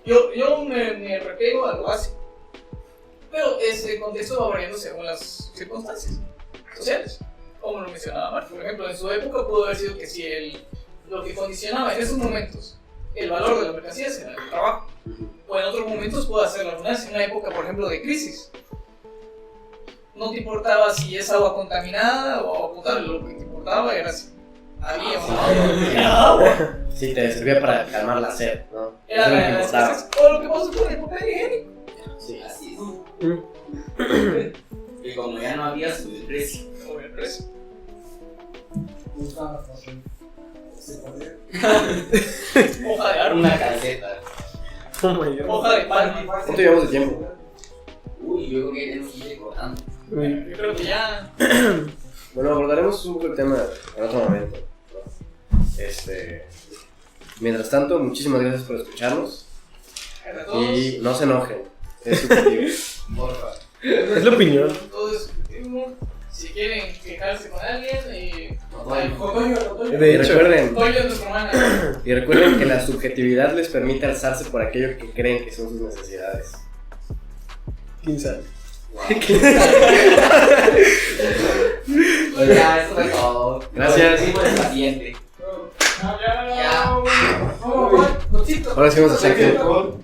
Yo me repego a lo básico. Pero ese contexto va variando según las circunstancias sociales. Como lo mencionaba Mark, por ejemplo, en su época pudo haber sido que si lo que condicionaba en esos momentos el valor de las mercancías era el trabajo. O en otros momentos puede ser la abundancia, en una época, por ejemplo, de crisis. No te importaba si es agua contaminada o agua potable, lo que te importaba era si había o no era agua.
Sí, te servía para calmar la sed, ¿no?
Era
Eso es lo que
la
importaba.
escasez. O lo que pasó con el papel higiénico.
Sí.
Así es. Y como ya no había, subió el precio.
O el precio. Hoja de árbol,
Una calceta.
Oh my God.
hoja de palma.
¿Cuánto llevamos de tiempo?
Uy, yo creo que tenemos que ir cortando.
Uy.
Yo creo que ya.
Bueno, abordaremos un poco el tema en otro momento, ¿no? Mientras tanto, muchísimas gracias por escucharnos
Para todos.
y no se enojen, es subjetivo.
Porfa.
Es la opinión.
Todo es subjetivo. Si quieren quejarse con alguien,
Otoño.
De
Y
hecho,
recuerden,
Toyo es nuestra hermana.
y recuerden que la subjetividad les permite alzarse por aquello que creen que son sus necesidades.
quién sabe.
Pues ya, eso fue todo.
Gracias.
Seguimos en la siguiente.
Ya.
Ya.
Vamos, Juan. Notito.
Ahora sí vamos a hacer que...
Notito.